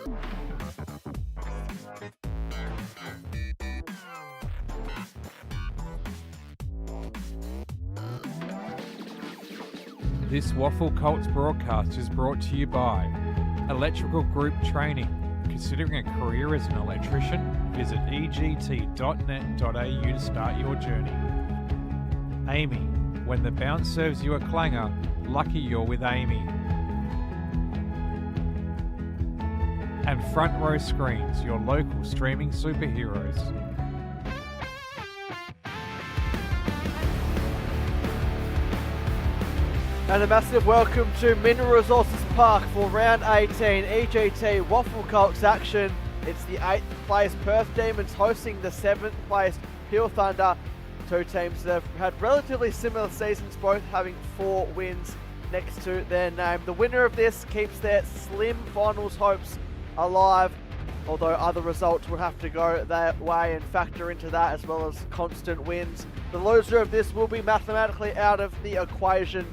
This WAFL Colts broadcast is brought to you by Electrical Group Training. Considering a career as an electrician, visit egt.net.au to start your journey. Amy, when the bounce serves you a clanger, lucky you're with Amy. And Front Row Screens, your local streaming superheroes. And a massive welcome to Mineral Resources Park for round 18 EGT WAFL Colts action. It's the 8th place Perth Demons hosting the 7th place Peel Thunder. Two teams that have had relatively similar seasons, both having 4 wins next to their name. The winner of this keeps their slim finals hopes alive, although other results will have to go their way and factor into that, as well as constant wins. The loser of this will be mathematically out of the equation.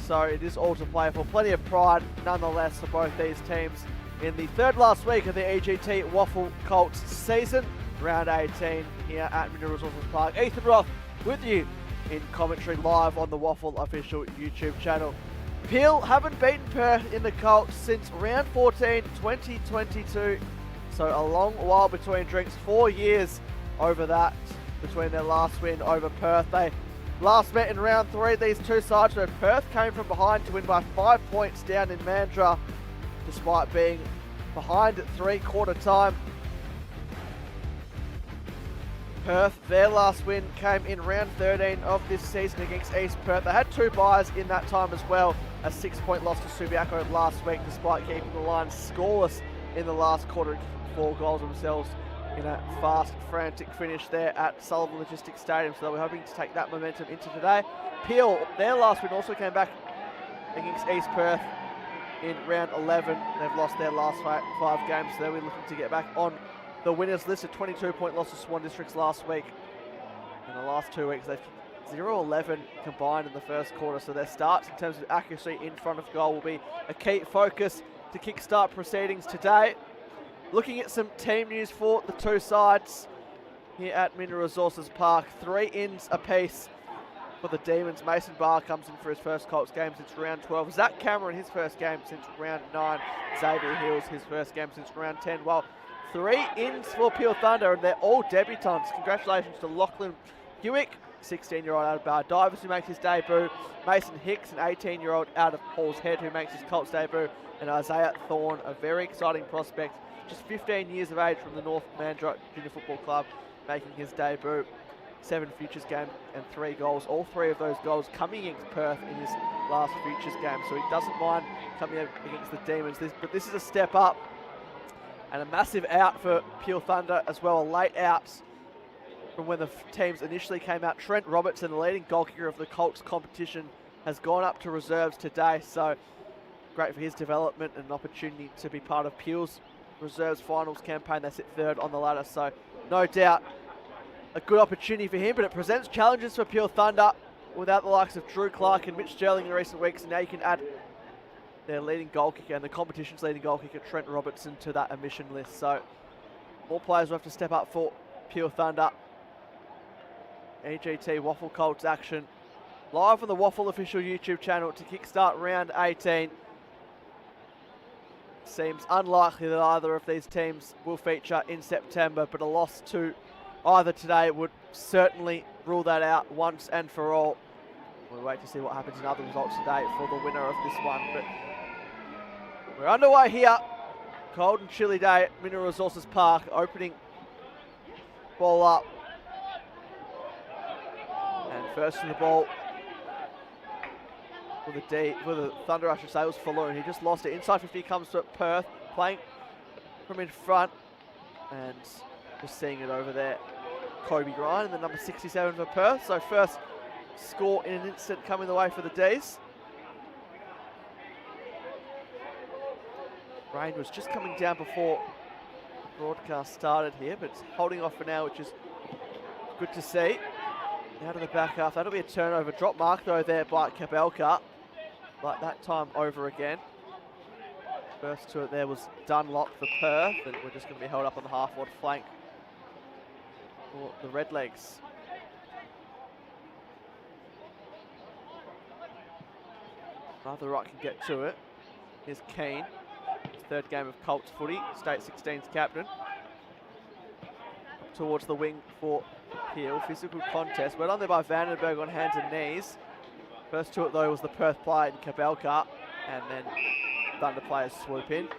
So it is all to play for. Plenty of pride nonetheless for both these teams in the third last week of the EGT WAFL Colts season, round 18 here at Mineral Resources Park. Ethan Roth with you in commentary live on the WAFL official YouTube channel. Peel haven't beaten Perth in the Colts since round 14 2022, so a long while between drinks, 4 years over that between their last win over Perth. They last met in round 3. These two sides, where Perth came from behind to win by 5 points down in Mandurah, despite being behind at three-quarter time. Perth, their last win came in round 13 of this season against East Perth. They had 2 byes in that time as well. A 6-point loss to Subiaco last week, despite keeping the Lions scoreless in the last quarter, 4 goals themselves in a fast, frantic finish there at Sullivan Logistics Stadium. So we're hoping to take that momentum into today. Peel, their last win, also came back against East Perth in round 11. They've lost their last 5 games, so they're looking to get back on the winners list. A 22-point loss to Swan Districts last week. In the last 2 weeks, they've 0-11 combined in the first quarter, so their starts in terms of accuracy in front of goal will be a key focus to kickstart proceedings today. Looking at some team news for the two sides here at Mineral Resources Park. 3 ins apiece for the Demons. Mason Barr comes in for his first Colts game since round 12. Zach Cameron, his first game since round 9. Xavier Hills, his first game since round 10. While 3 ins for Peel Thunder, and they're all debutants. Congratulations to Lachlan Hewick, 16-year-old out of Bar Divers, who makes his debut. Mason Hicks, an 18-year-old out of Paul's Head, who makes his Colts debut. And Isaiah Thorne, a very exciting prospect, just 15 years of age, from the North Mandurah Junior Football Club, making his debut. 7 futures game and 3 goals. All 3 of those goals coming against Perth in his last futures game. So he doesn't mind coming against the Demons. But this is a step up. And a massive out for Peel Thunder as well. A late out from when the teams initially came out. Trent Robertson, the leading goal kicker of the Colts competition, has gone up to reserves today. So great for his development and an opportunity to be part of Peel's reserves finals campaign. They sit 3rd on the ladder, so no doubt a good opportunity for him, but it presents challenges for Peel Thunder without the likes of Drew Clark and Mitch Sterling in recent weeks. And now you can add their leading goal kicker and the competition's leading goal kicker, Trent Robertson, to that omission list. So more players will have to step up for Peel Thunder. EGT WAFL Colts action live on the WAFL official YouTube channel to kickstart round 18. Seems unlikely that either of these teams will feature in September, but a loss to either today would certainly rule that out once and for all. We'll wait to see what happens in other results today for the winner of this one. But we're underway here. Cold and chilly day at Mineral Resources Park. Opening ball up. And first to the ball for the Thunder, I should say, was Falloon. He just lost it. Inside 50 comes to Perth, playing from in front. And just seeing it over there. Kobe Ryan in the number 67 for Perth. So first score in an instant coming the way for the D's. Rain was just coming down before the broadcast started here, but it's holding off for now, which is good to see. Out of the back half, that'll be a turnover. Drop mark though there by Kabelka, like that time over again. First to it there was Dunlop for Perth, and we're just going to be held up on the half-forward flank for the Redlegs. Neither right can get to it. Here's Keane, his third game of Colts footy, State 16's captain. Towards the wing for Peel, physical contest. Well done there by Vandenberg on hands and knees. First to it though was the Perth player in Kabelka, and then Thunder players swoop in.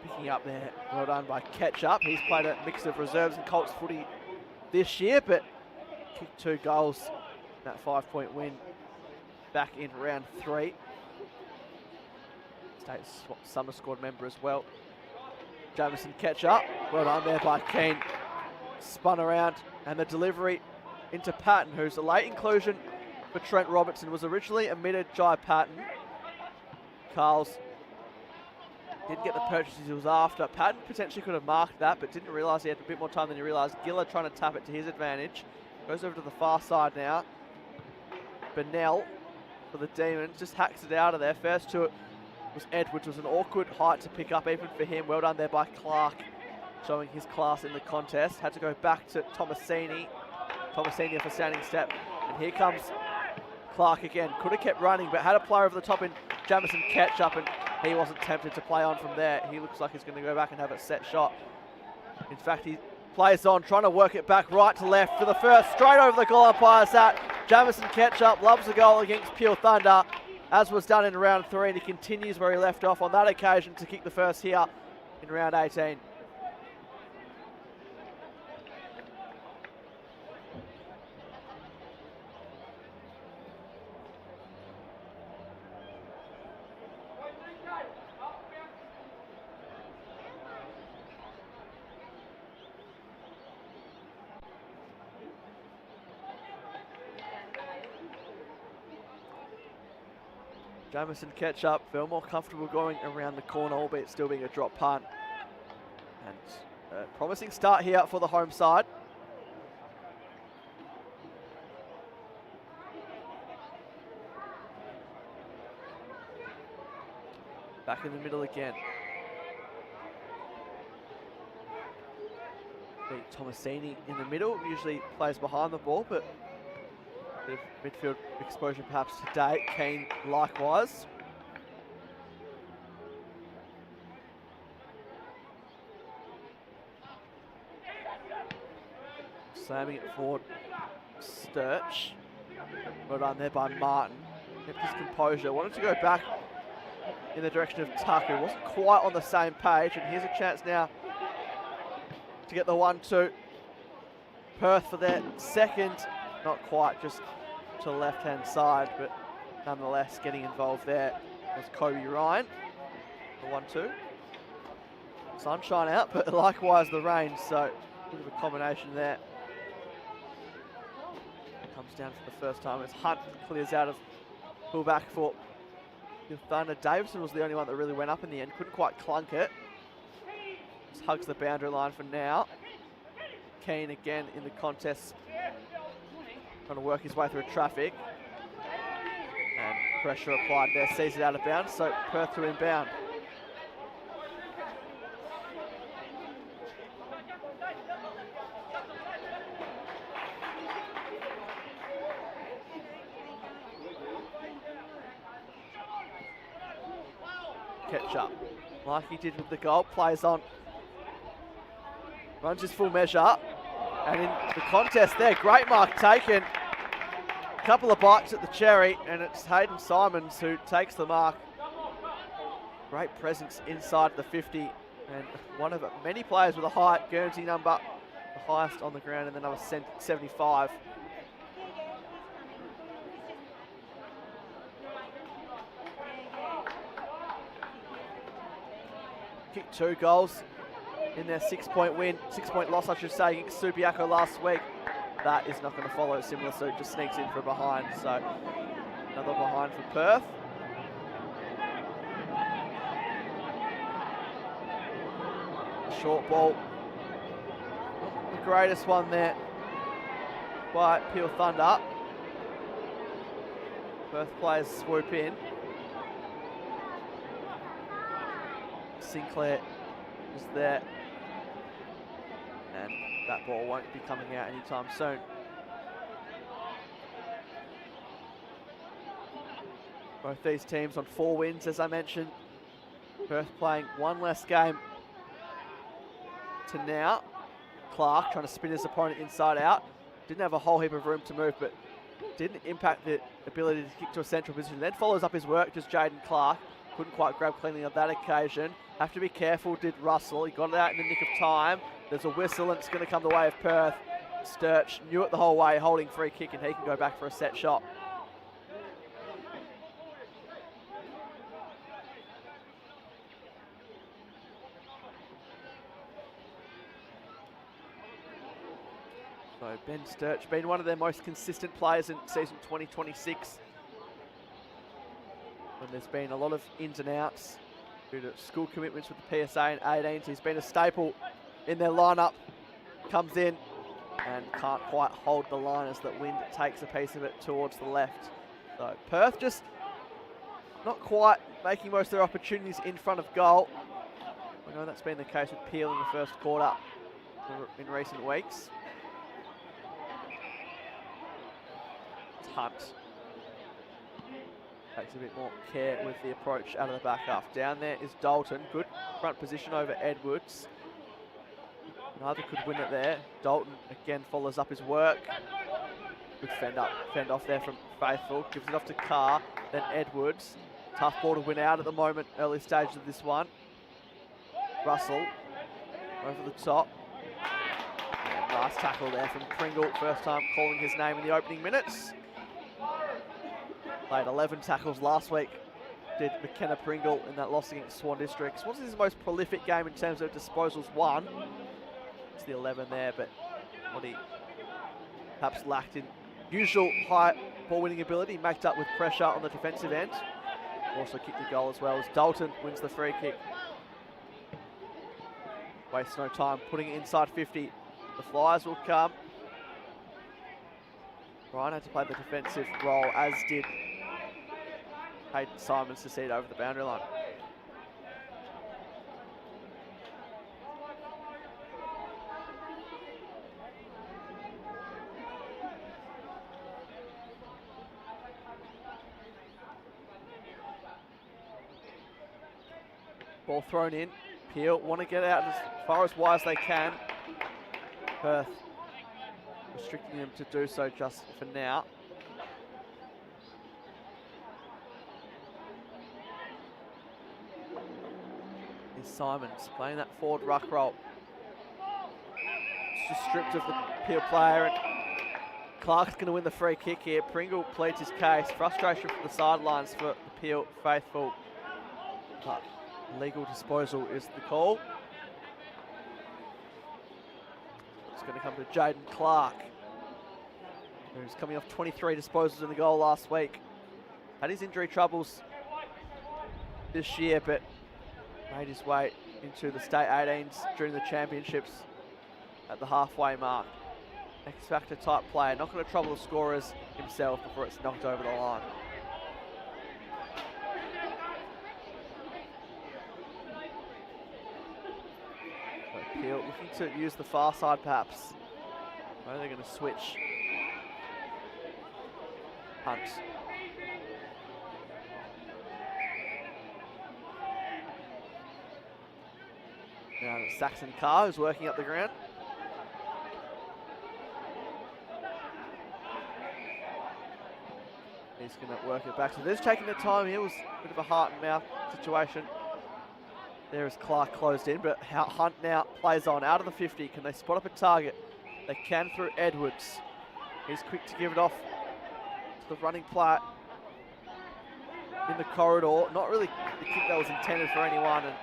Picking up there, well done by Ketchup. He's played a mix of reserves and Colts footy this year, but kicked 2 goals, that 5-point win back in round 3. State summer squad member as well. Jamison Ketchup, well done there by Keane. Spun around, and the delivery into Patton, who's a late inclusion for Trent Robertson. Was originally omitted Jai Patton. Carls didn't get the purchases he was after. Patton potentially could have marked that, but didn't realise he had a bit more time than he realised. Giller trying to tap it to his advantage. Goes over to the far side now. Bennell for the Demons, just hacks it out of there. First to it was Edwards. Was an awkward height to pick up even for him. Well done there by Clark, showing his class in the contest. Had to go back to Tomasini. Tomasini for standing step. And here comes Clark again. Could have kept running, but had a player over the top in Jamison Ketchup, and he wasn't tempted to play on from there. He looks like he's going to go back and have a set shot. In fact, he plays on, trying to work it back right to left for the first, straight over the goal umpire's hat. Jamison Ketchup loves a goal against Peel Thunder, as was done in round 3, and he continues where he left off on that occasion to kick the first here in round 18. Jamison Ketchup felt more comfortable going around the corner, albeit still being a drop punt. And a promising start here for the home side. Back in the middle again. Tomasini in the middle, usually plays behind the ball, but bit of midfield exposure perhaps today. Keane likewise. Slamming it forward, Sturch. Well done there by Martin. Kept his composure. Wanted to go back in the direction of Tucker. Wasn't quite on the same page, and here's a chance now to get the 1-2. Perth for their second. Not quite, just to the left-hand side, but nonetheless getting involved there was Kobe Ryan, the 1-2. Sunshine out, but likewise the rain, so a bit of a combination there. Comes down for the first time as Hunt clears out of fullback for the Thunder. Davison was the only one that really went up in the end, couldn't quite clunk it. Just hugs the boundary line for now. Keane again in the contest, trying to work his way through traffic, and pressure applied there, sees it out of bounds, so Perth to inbound. Ketchup, like he did with the goal, plays on, runs his full measure. And in the contest there, great mark taken. A couple of bites at the cherry, and it's Hayden Simons who takes the mark. Great presence inside the 50, and one of many players with a height, Guernsey number, the highest on the ground, and the number 75. Kicked 2 goals in their 6-point loss, I should say, against Subiaco last week. That is not going to follow a similar suit, just sneaks in from behind. So another behind for Perth. Short ball. Not the greatest one there by Peel Thunder. Perth players swoop in. Sinclair is there. And that ball won't be coming out anytime soon. Both these teams on 4 wins, as I mentioned. Perth playing 1 less game to now. Clark trying to spin his opponent inside out. Didn't have a whole heap of room to move, but didn't impact the ability to kick to a central position. Then follows up his work, just Jaden Clark. Couldn't quite grab cleanly on that occasion. Have to be careful, did Russell. He got it out in the nick of time. There's a whistle and it's going to come the way of Perth. Sturch knew it the whole way, holding free kick, and he can go back for a set shot. So Ben Sturch, been one of their most consistent players in season 2026. When there's been a lot of ins and outs due to school commitments with the PSA and 18s. He's been a staple in their lineup. Comes in and can't quite hold the line as that wind takes a piece of it towards the left. So Perth just not quite making most of their opportunities in front of goal. I know that's been the case with Peel in the first quarter in recent weeks. Hunt takes a bit more care with the approach out of the back half. Down there is Dalton. Good front position over Edwards. Neither could win it there. Dalton again follows up his work. Good fend off there from Faithful. Gives it off to Carr. Then Edwards. Tough ball to win out at the moment. Early stages of this one. Russell over the top. And nice tackle there from Pringle. First time calling his name in the opening minutes. Played 11 tackles last week, did McKenna Pringle in that loss against Swan District. Swans is his most prolific game in terms of disposals won. It's the 11 there, but what he perhaps lacked in usual high ball winning ability, maked up with pressure on the defensive end. Also kicked the goal as well as Dalton wins the free kick. Wastes no time putting it inside 50. The Flyers will come. Ryan had to play the defensive role, as did Hayden Simons to see it over the boundary line. Ball thrown in. Peel want to get out as far as wide as they can. Perth restricting them to do so just for now. Is Simons playing that forward ruck role. It's just stripped of the Peel player, and Clark's going to win the free kick here. Pringle pleads his case. Frustration from the sidelines for the Peel faithful. But legal disposal is the call. It's going to come to Jaden Clark, who's coming off 23 disposals in the goal last week. Had his injury troubles this year, but made his way into the state 18s during the championships at the halfway mark. X-factor type player, not going to trouble the scorers himself before it's knocked over the line. So Peel looking to use the far side perhaps. Or are they going to switch? Hunt. Now it's Saxon Carr who's working up the ground. He's going to work it back. So there's taking the time here. It was a bit of a heart and mouth situation. There is Clark closed in, but Hunt now plays on out of the 50. Can they spot up a target? They can through Edwards. He's quick to give it off to the running player in the corridor. Not really the kick that was intended for anyone, and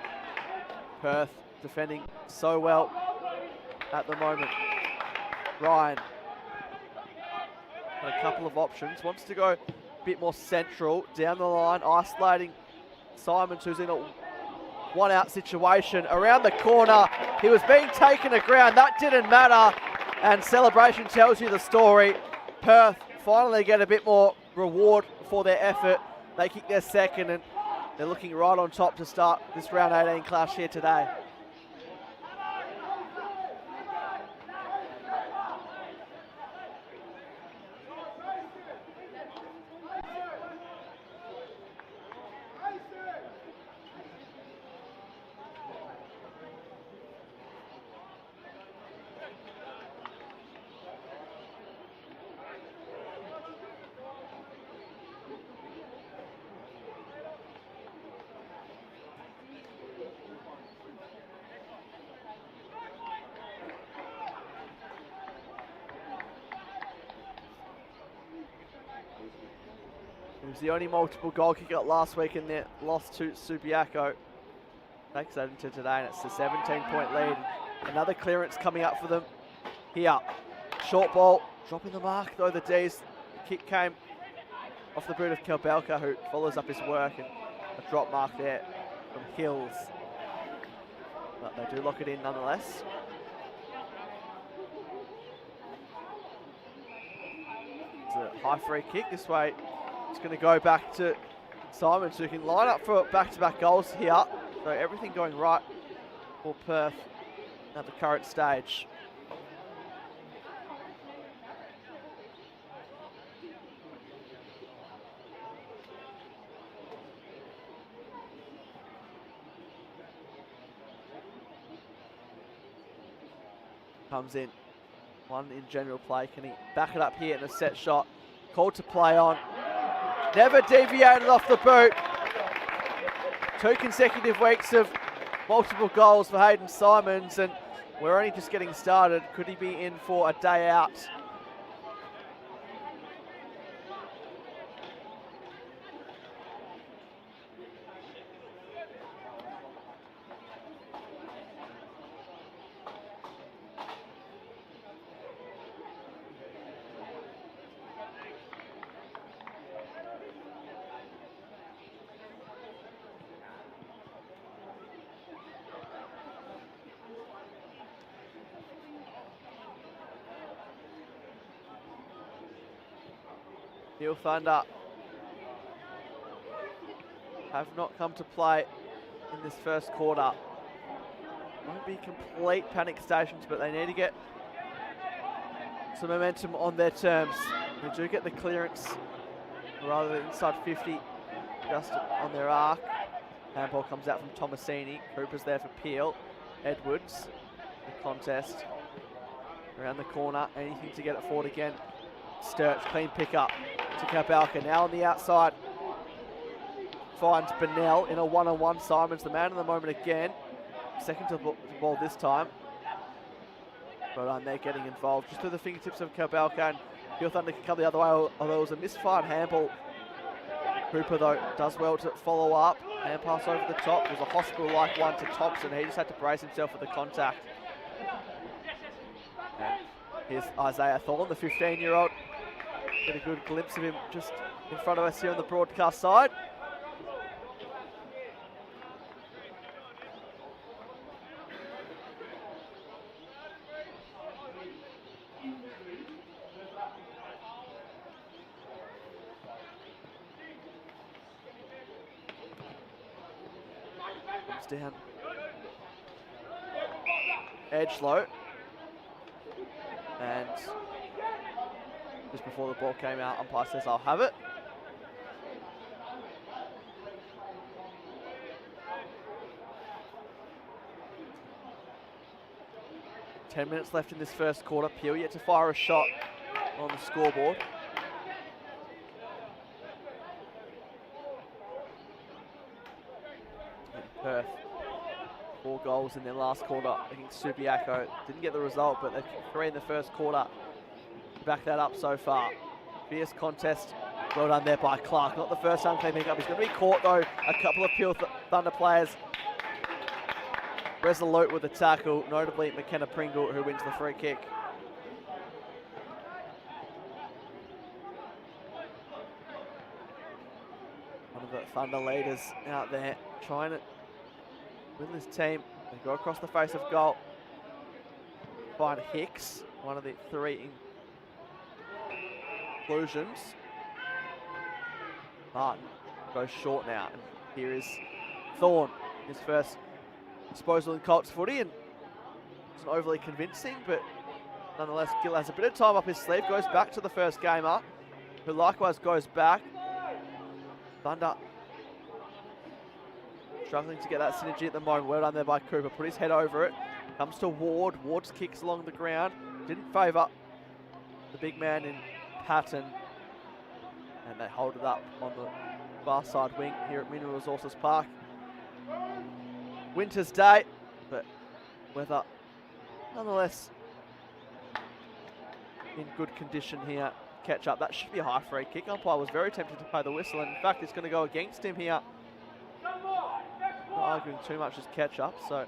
Perth defending so well at the moment. Ryan got a couple of options. Wants to go a bit more central down the line, isolating Simons, who's in a one-out situation. Around the corner, he was being taken to ground. That didn't matter, and celebration tells you the story. Perth finally get a bit more reward for their effort. They kick their second, and they're looking right on top to start this round 18 clash here today. He was the only multiple goal kicker last week in their loss to Subiaco. Takes that into today, and it's a 17-point lead. Another clearance coming up for them here. Short ball, dropping the mark though, the D's. The kick came off the boot of Kelbelka, who follows up his work, and a drop mark there from Hills. But they do lock it in nonetheless. It's a high free kick this way. It's going to go back to Simons, who can line up for back-to-back goals here. So everything going right for Perth at the current stage. Comes in. One in general play. Can he back it up here in a set shot? Called to play on. Never deviated off the boot. 2 consecutive weeks of multiple goals for Hayden Simons, and we're only just getting started. Could he be in for a day out? Hill Thunder have not come to play in this first quarter. Won't be complete panic stations, but they need to get some momentum on their terms. They do get the clearance rather than inside 50, just on their arc. Handball comes out from Tomasini. Cooper's there for Peel. Edwards, the contest. Around the corner, anything to get it forward again. Sturch, clean pick up to Kabelka. Now on the outside, finds Bennell in a one-on-one. Simons, the man of the moment again. Second to the ball this time. But they're getting involved just through the fingertips of Kabelka, and Hill Thunder can come the other way, although it was a misfired handball. Hooper, though, does well to follow up. Hand pass over the top. It was a hospital-like one to Thompson. He just had to brace himself for the contact. And here's Isaiah Thorne, the 15-year-old. Get a good glimpse of him just in front of us here on the broadcast side. Comes down. Edge low. And just before the ball came out, umpire says, "I'll have it." Ten minutes left in this first quarter. Peel yet to fire a shot on the scoreboard. And Perth, 4 goals in their last quarter against Subiaco. Didn't get the result, but they've kicked 3 in the first quarter. Back that up so far. Fierce contest. Well done there by Clark. Not the first time clean pick up. He's going to be caught though. A couple of Peel Thunder players resolute with the tackle, notably McKenna Pringle, who wins the free kick. One of the Thunder leaders out there trying to with his team. They go across the face of goal. Find Hicks, one of the 3 inclusions. Martin goes short now. And here is Thorne, his first disposal in Colts footy, and wasn't overly convincing, but nonetheless, Gill has a bit of time up his sleeve, goes back to the first gamer, who likewise goes back. Thunder struggling to get that synergy at the moment. Well done there by Cooper. Put his head over it. Comes to Ward. Ward's kicks along the ground. Didn't favour the big man in Patton. And they hold it up on the far side wing here at Mineral Resources Park. Winter's day, but weather nonetheless in good condition here. Catch up. That should be a high free kick. Umpire was very tempted to play the whistle, and in fact it's going to go against him here. Not arguing too much as catch up, so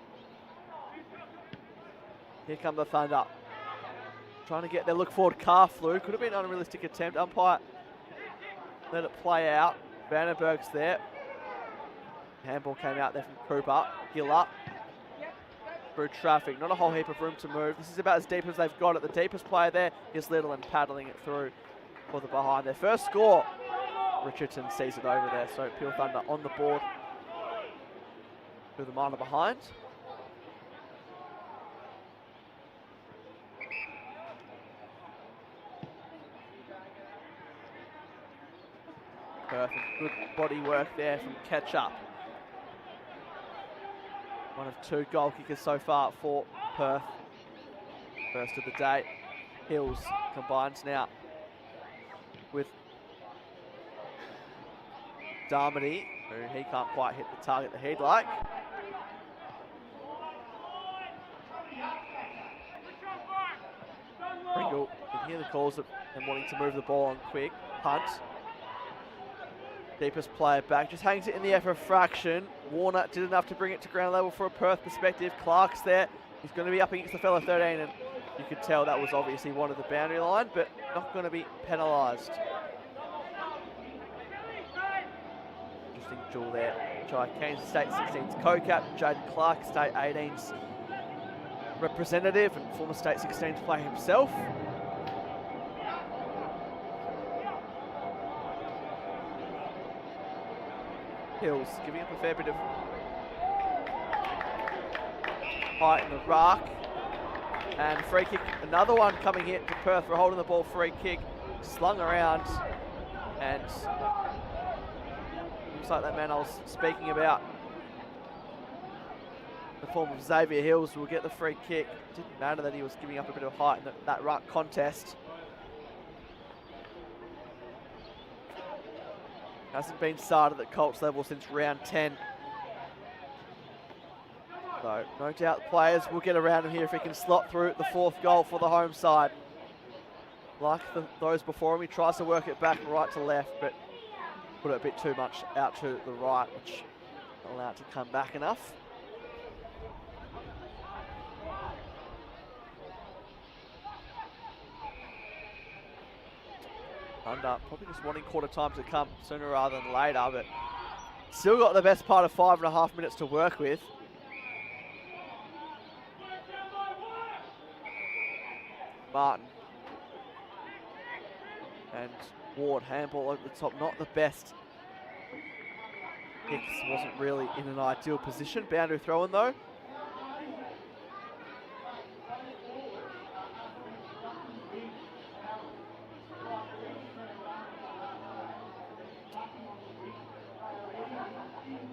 here come the Thunder. Trying to get their look forward calf flew. Could have been an unrealistic attempt. Umpire let it play out. Vandenberg's there. Handball came out there from Cooper. Gill up. Through traffic. Not a whole heap of room to move. This is about as deep as they've got it. The deepest player there is Little and paddling it through for the behind. Their first score. Richardson sees it over there. So Peel Thunder on the board with the minor behind. Perfect. Good body work there from Catch Up. One of 2 goal kickers so far for Perth. First of the day. Hills combines now with Darmody, who he can't quite hit the target that he'd like. Pringle can hear the calls of them wanting to move the ball on quick. Punt. Deepest player back, just hangs it in the air for a fraction. Warner did enough to bring it to ground level for a Perth perspective. Clark's there. He's going to be up against the fellow 13, and you could tell that was obviously one of the boundary line, but not going to be penalised. Interesting duel there. Jai Kane's State 16's co-captain, Jaden Clark, State 18's representative and former State 16's player himself. Hills giving up a fair bit of height in the ruck. And free kick, another one coming here to Perth for holding the ball. Free kick slung around, and looks like that man I was speaking about, the form of Xavier Hills, will get the free kick. Didn't matter that he was giving up a bit of height in that ruck contest. Hasn't been started at Colts level since round 10. So no doubt players will get around him here if he can slot through the 4th goal for the home side. Like those before him, he tries to work it back right to left, but put it a bit too much out to the right, which not allowed to come back enough. Thunder probably just wanting quarter time to come sooner rather than later, but still got the best part of 5.5 minutes to work with. Martin and Ward, handball over the top, not the best. Hicks wasn't really in an ideal position. Boundary throw-in though.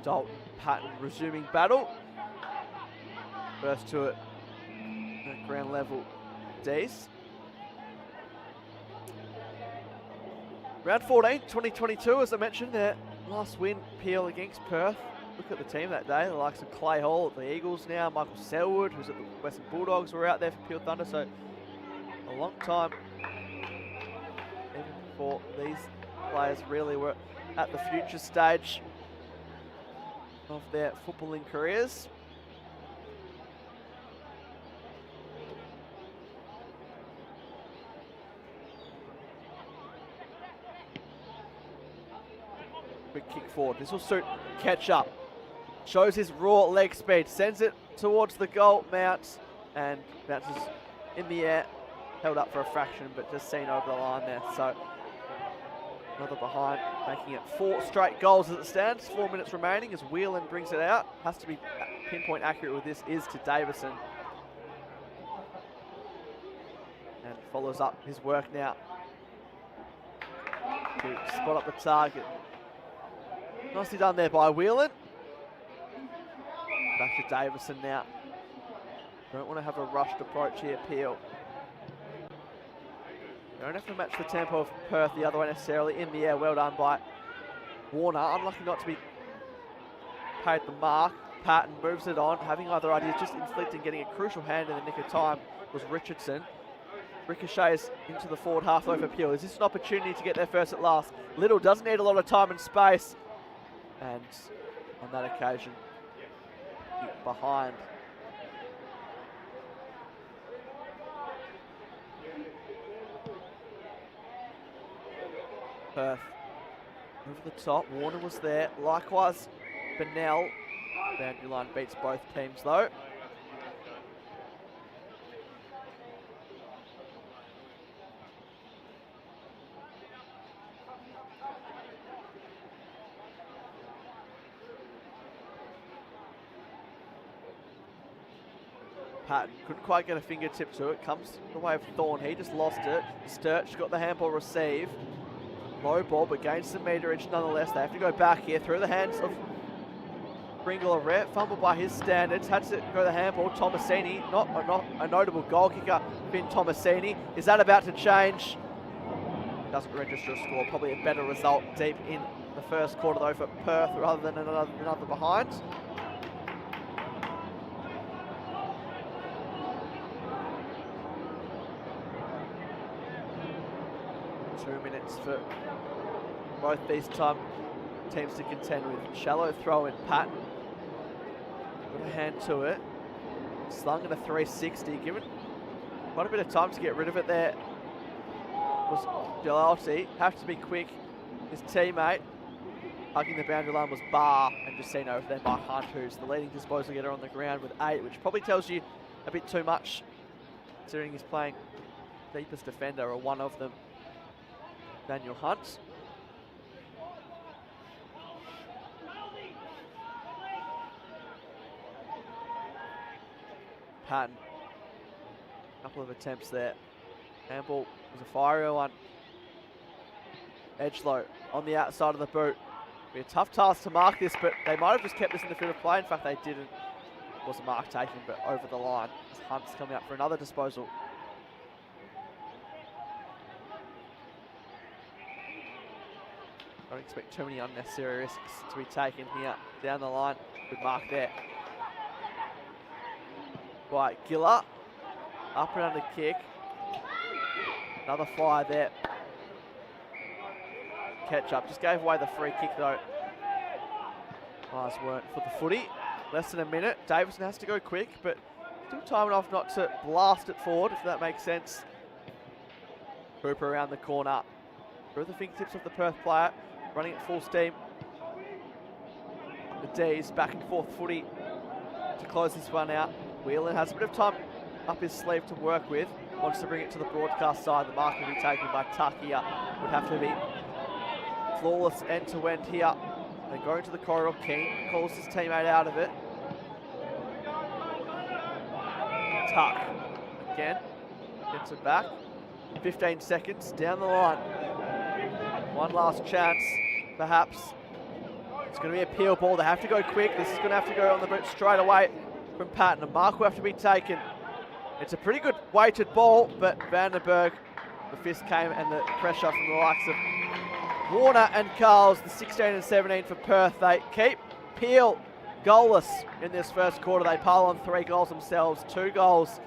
Dalton Patton resuming battle. First to it at ground level. Days. Round 14, 2022, as I mentioned, their last win, Peel against Perth. Look at the team that day, the likes of Clay Hall at the Eagles now, Michael Selwood, who's at the Western Bulldogs, were out there for Peel Thunder, so a long time even before these players really were at the future stage of their footballing careers. Quick kick forward. This will suit Catch Up. shows his raw leg speed, sends it towards the goal, mounts, and bounces in the air, held up for a fraction, but just seen over the line there. So another behind, making it 4 straight goals as it stands. 4 minutes remaining as Whelan brings it out. Has to be pinpoint accurate with this, is to Davison. And follows up his work now to spot up the target. Nicely done there by Whelan. Back to Davison now. Don't want to have a rushed approach here, Peel. Don't have to match the tempo of Perth the other way necessarily. In the air, well done by Warner. Unlucky not to be paid the mark. Patton moves it on, having other ideas, just inflicting, getting a crucial hand in the nick of time was Richardson. Ricochets into the forward half though for Peel. Is this an opportunity to get there first at last? Little doesn't need a lot of time and space. And on that occasion, behind. Perth over the top. Warner was there. Likewise, Bennell. Boundary line beats both teams though. Patton couldn't quite get a fingertip to it. Comes the way of Thorne. He just lost it. Sturch got the handball receive. Low ball, but gains some meterage nonetheless. They have to go back here through the hands of Ringler Rhett. Fumbled by his standards. Had to go the handball. Tomasini, not a notable goal kicker. Finn Tomasini. Is that about to change? Doesn't register a score. Probably a better result deep in the first quarter though for Perth rather than another behind. For both these teams to contend with. Shallow throw in Patton. Got a hand to it. Slung at a 360. Given quite a bit of time to get rid of it there. Was Delalti. Have to be quick. His teammate hugging the boundary line was Barr, and just seen over there by Hunt, who's the leading disposal getter on the ground with 8, which probably tells you a bit too much considering he's playing deepest defender, or one of them. Daniel Hunt. Patton. Couple of attempts there. Handball was a fiery one. Edgelow on the outside of the boot. Be a tough task to mark this, but they might have just kept this in the field of play. In fact, they didn't. It was a mark taken, but over the line. Hunt's coming up for another disposal. Don't expect too many unnecessary risks to be taken here down the line. Good mark there by Giller. Up and under kick. Another fire there. Catch up. Just gave away the free kick though. Eyes weren't for the footy. Less than a minute. Davison has to go quick, but still time enough not to blast it forward, if that makes sense. Cooper around the corner. Through the fingertips of the Perth player. Running at full steam. The D's back and forth footy to close this one out. Whelan has a bit of time up his sleeve to work with. Wants to bring it to the broadcast side. The mark will be taken by Tuck here. Would have to be flawless end to end here. They go into the corridor. Keane calls his teammate out of it. Tuck again. Gets it back. 15 seconds down the line. One last chance, perhaps. It's going to be a peel ball. They have to go quick. This is going to have to go on the boot straight away from Patton. A mark will have to be taken. It's a pretty good weighted ball, but Vandenberg, the fist came and the pressure from the likes of Warner and Carls, the 16 and 17 for Perth. They keep Peel goalless in this first quarter. They pile on 3 goals themselves, 2 goals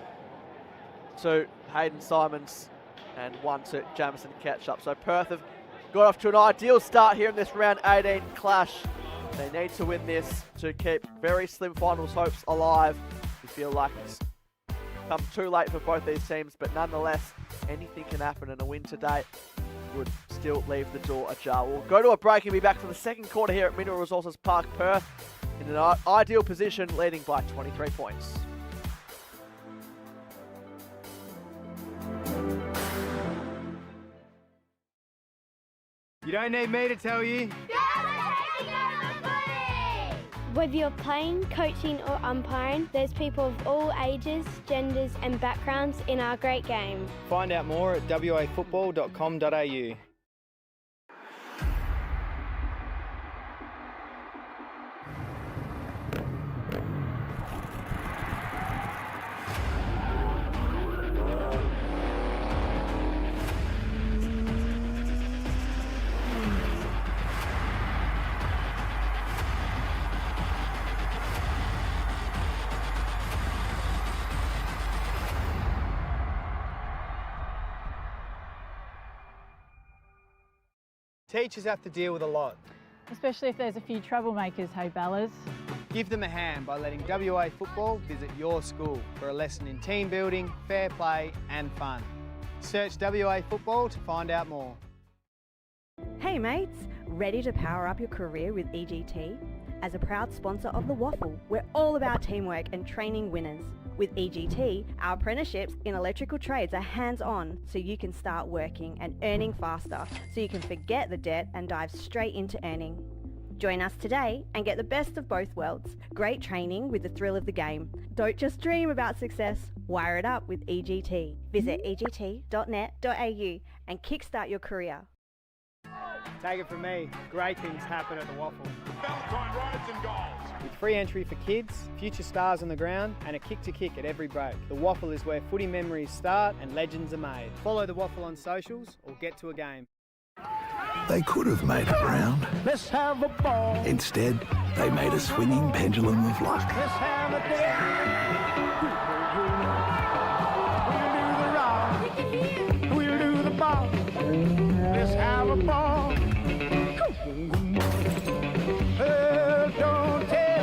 to Hayden Simons and 1 to Jamison Ketchup. So Perth have got off to an ideal start here in this round 18 clash. They need to win this to keep very slim finals hopes alive. We feel like it's come too late for both these teams, but nonetheless, anything can happen, and a win today would still leave the door ajar. We'll go to a break and be back for the second quarter here at Mineral Resources Park, Perth. in an ideal position, leading by 23 points. You don't need me to tell you. Whether you're playing, coaching or umpiring, there's people of all ages, genders and backgrounds in our great game. Find out more at wafootball.com.au. Teachers have to deal with a lot. Especially if there's a few troublemakers, hey Bellas. Give them a hand by letting WA Football visit your school for a lesson in team building, fair play and fun. Search WA Football to find out more. Hey mates, ready to power up your career with EGT? As a proud sponsor of the WAFL, we're all about teamwork and training winners. With EGT, our apprenticeships in electrical trades are hands-on, so you can start working and earning faster, so you can forget the debt and dive straight into earning. Join us today and get the best of both worlds. Great training with the thrill of the game. Don't just dream about success, wire it up with EGT. Visit egt.net.au and kickstart your career. Take it from me, great things happen at the WAFL. Valentine rides and goals. With free entry for kids, future stars on the ground and a kick to kick at every break. The WAFL is where footy memories start and legends are made. Follow the WAFL on socials or get to a game. They could have made it round. Let's have a ball. Instead, they made a swinging pendulum of luck. Let's have a day. We'll do the rock. We'll do the ball. Let's have a ball. Don't tell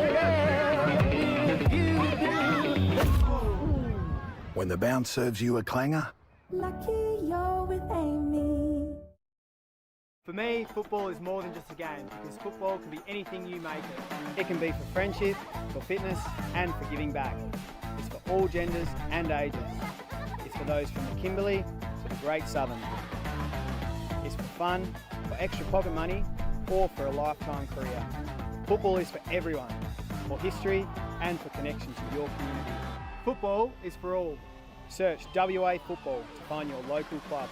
When the bounce serves you a clanger, Lucky you're with Amy. For me, football is more than just a game because football can be anything you make it. It can be for friendship, for fitness and for giving back. It's for all genders and ages. It's for those from the Kimberley to the Great Southern. It's for fun, for extra pocket money or for a lifetime career. Football is for everyone, for history and for connection to your community. Football is for all. Search WA Football to find your local club.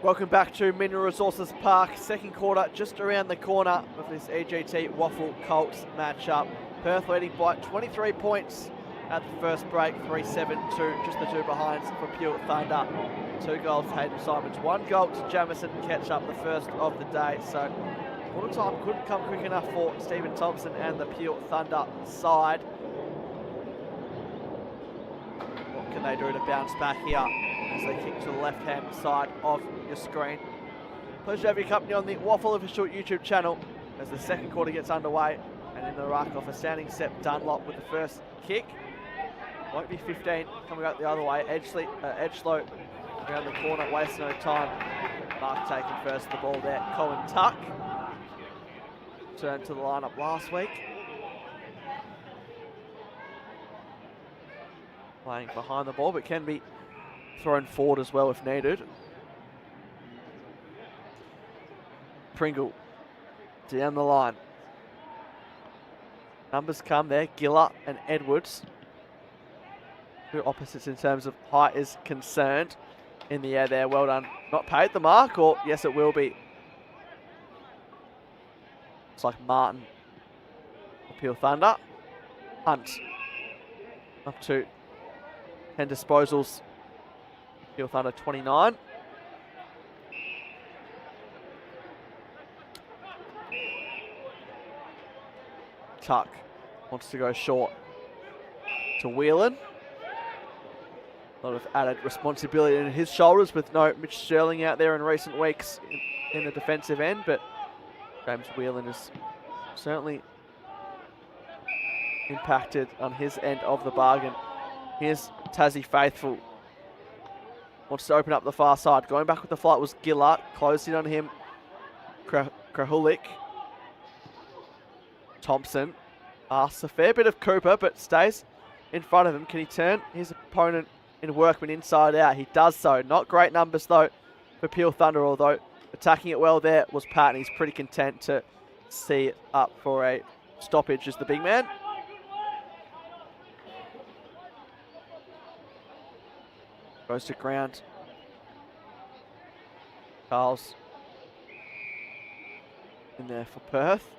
Welcome back to Mineral Resources Park. Second quarter just around the corner of this EGT WAFL Colts matchup. Perth leading by 23 points at the first break, 3-7-2, just the two behinds for Pure Thunder. 2 goals to Hayden Simons, 1 goal to Jamison Ketchup, the first of the day. So quarter time couldn't come quick enough for Stephen Thompson and the Pure Thunder side. What can they do to bounce back here as they kick to the left-hand side of your screen? Pleasure to have your company on the WAFL official YouTube channel as the second quarter gets underway, and in the ruck off a standing Sepp Dunlop with the first kick. Won't be 15 coming out the other way. Edgelow around the corner, wasting no time. Mark taking first the ball there. Colin Tuck turned to the lineup last week, playing behind the ball, but can be thrown forward as well if needed. Pringle down the line. Numbers come there, Giller and Edwards. Two opposites in terms of height is concerned. In the air there, well done. Not paid the mark, or yes it will be. It's like Martin. Pure Thunder. Hunt. Up to 10 disposals. Pure Thunder 29. Tuck wants to go short to Whelan. A lot of added responsibility in his shoulders with no Mitch Sterling out there in recent weeks in the defensive end, but James Whelan is certainly impacted on his end of the bargain. Here's Tassie Faithful. Wants to open up the far side. Going back with the flight was Giller. Closed in on him. Krahulik. Thompson asks a fair bit of Cooper, but stays in front of him. Can he turn his opponent in Workman inside out? He does so. Not great numbers though for Pure Thunder, although attacking it well there was Patton. He's pretty content to see it up for a stoppage as the big man. Goes to ground. Carl's in there for Perth.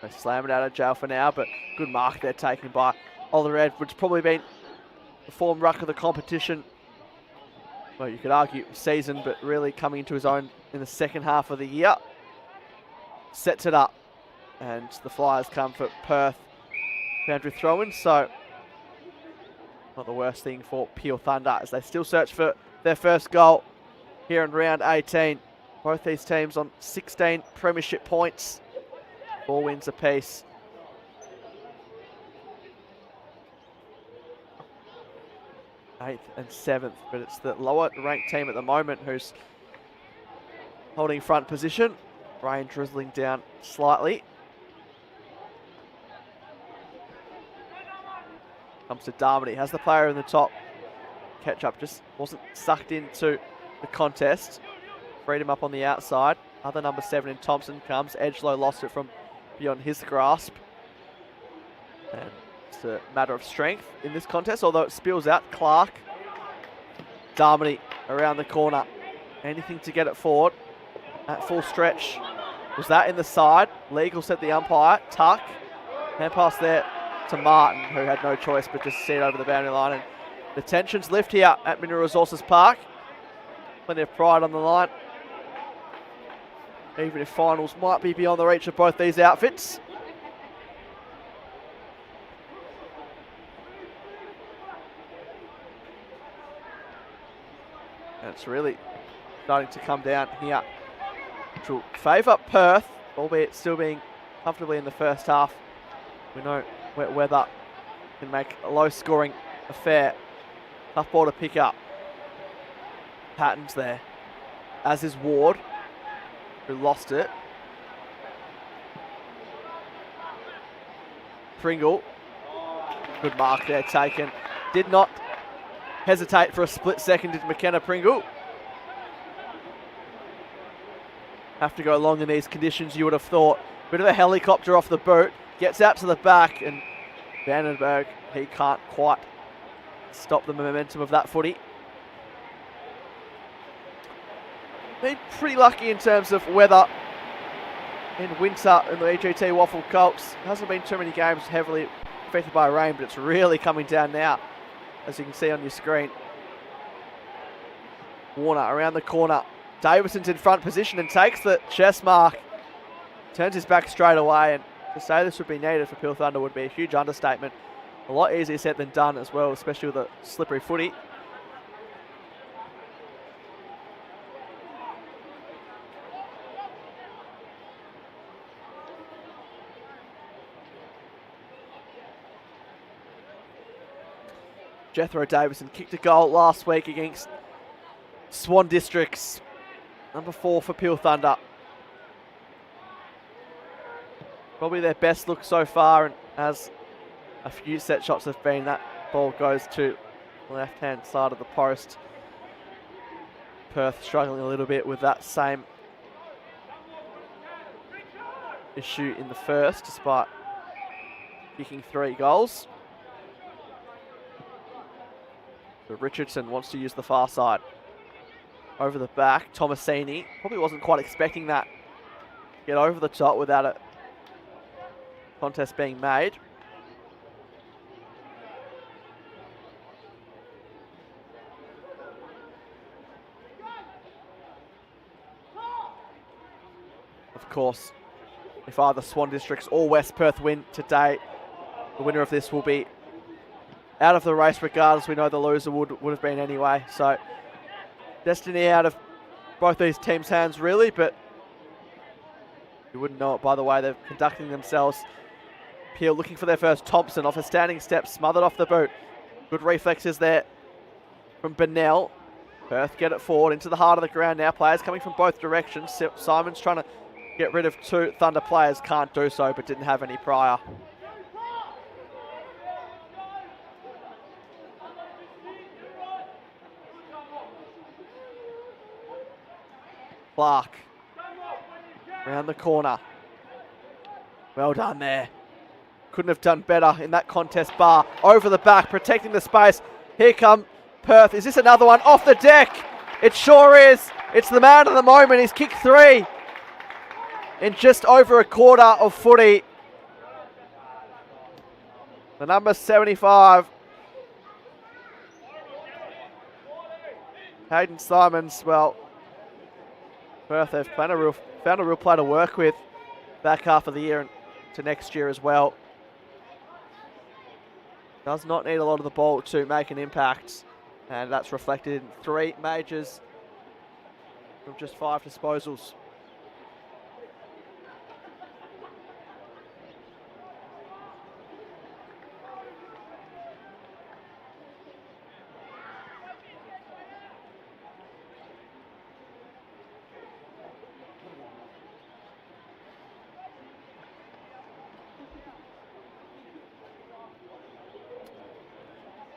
They slam it out of jail for now, but good mark there taken by Oliver Edwards. Probably been the form ruck of the competition. Well, you could argue season, but really coming into his own in the second half of the year. Sets it up, and the Flyers come for Perth boundary throw-in, so not the worst thing for Pure Thunder as they still search for their first goal here in round 18. Both these teams on 16 premiership points. 4 wins apiece. Eighth and 7th, but it's the lower ranked team at the moment who's holding front position. Rain drizzling down slightly. Comes to Darmody, has the player in the top. Ketchup just wasn't sucked into the contest. Freed him up on the outside. Other number 7 in Thompson comes. Edgelow lost it from beyond his grasp. And it's a matter of strength in this contest, although it spills out. Clark. Darmody around the corner. Anything to get it forward. At full stretch. Was that in the side? Legal said the umpire. Tuck. Hand pass there to Martin, who had no choice but just see it over the boundary line. And the tensions lift here at Mineral Resources Park. Plenty of pride on the line. Even if finals might be beyond the reach of both these outfits. And it's really starting to come down here. Which will favour Perth, albeit still being comfortably in the first half. We know wet weather can make a low-scoring affair. Tough ball to pick up. Patton's there, as is Ward, who lost it. Pringle, good mark there taken. Did not hesitate for a split second, did McKenna Pringle. Have to go long in these conditions, you would have thought. Bit of a helicopter off the boot, gets out to the back, and Vandenberg, he can't quite stop the momentum of that footy. been pretty lucky in terms of weather in winter in the EGT WAFL Colts. Hasn't been too many games heavily affected by rain, but it's really coming down now, as you can see on your screen. Warner around the corner. Davison's in front position and takes the chest mark. Turns his back straight away, and to say this would be needed for Peel Thunder would be a huge understatement. A lot easier said than done as well, especially with a slippery footy. Jethro Davison kicked a goal last week against Swan Districts. Number 4 for Peel Thunder. Probably their best look so far, and as a few set shots have been, that ball goes to the left-hand side of the post. Perth struggling a little bit with that same issue in the first, despite kicking 3 goals. But Richardson wants to use the far side. Over the back, Tomasini probably wasn't quite expecting that. Get over the top without a contest being made. Of course, if either Swan Districts or West Perth win today, the winner of this will be out of the race regardless. We know the loser would have been anyway. So destiny out of both these teams' hands really, but you wouldn't know it by the way they're conducting themselves. Peel looking for their first. Thompson off a standing step, smothered off the boot. Good reflexes there from Bennell. Perth get it forward into the heart of the ground now. Players coming from both directions. Simon's trying to get rid of 2 Thunder players. Can't do so, but didn't have any prior. Clark around the corner. Well done there. Couldn't have done better in that contest bar. Over the back, protecting the space. Here come Perth. Is this another one? Off the deck. It sure is. It's the man of the moment. He's kicked 3 in just over a quarter of footy. The number 75. Hayden Simons, well, Perth have found a real play to work with back half of the year and to next year as well. Does not need a lot of the ball to make an impact, and that's reflected in 3 majors from just 5 disposals.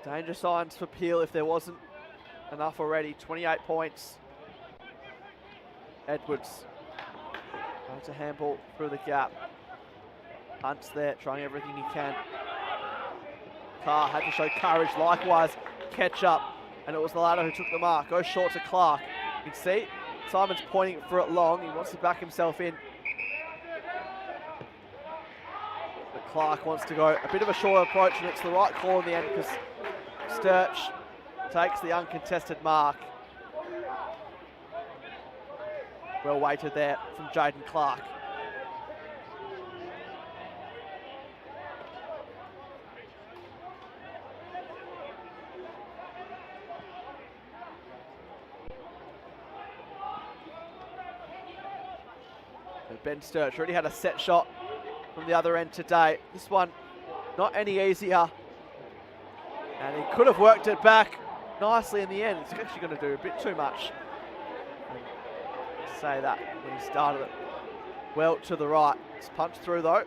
Danger signs for Peel if there wasn't enough already. 28 points. Edwards tries to handball through the gap. Hunt's there, trying everything he can. Carr had to show courage likewise. Catch up, and it was the latter who took the mark. Goes short to Clark. You can see Simon's pointing for it long. He wants to back himself in. But Clark wants to go a bit of a shorter approach, and it's the right call in the end because Sturch takes the uncontested mark. Well weighted there from Jaden Clark. So Ben Sturch already had a set shot from the other end today. This one not any easier. And he could have worked it back nicely in the end. It's actually going to do a bit too much. Say that when he started it well to the right. It's punched through though.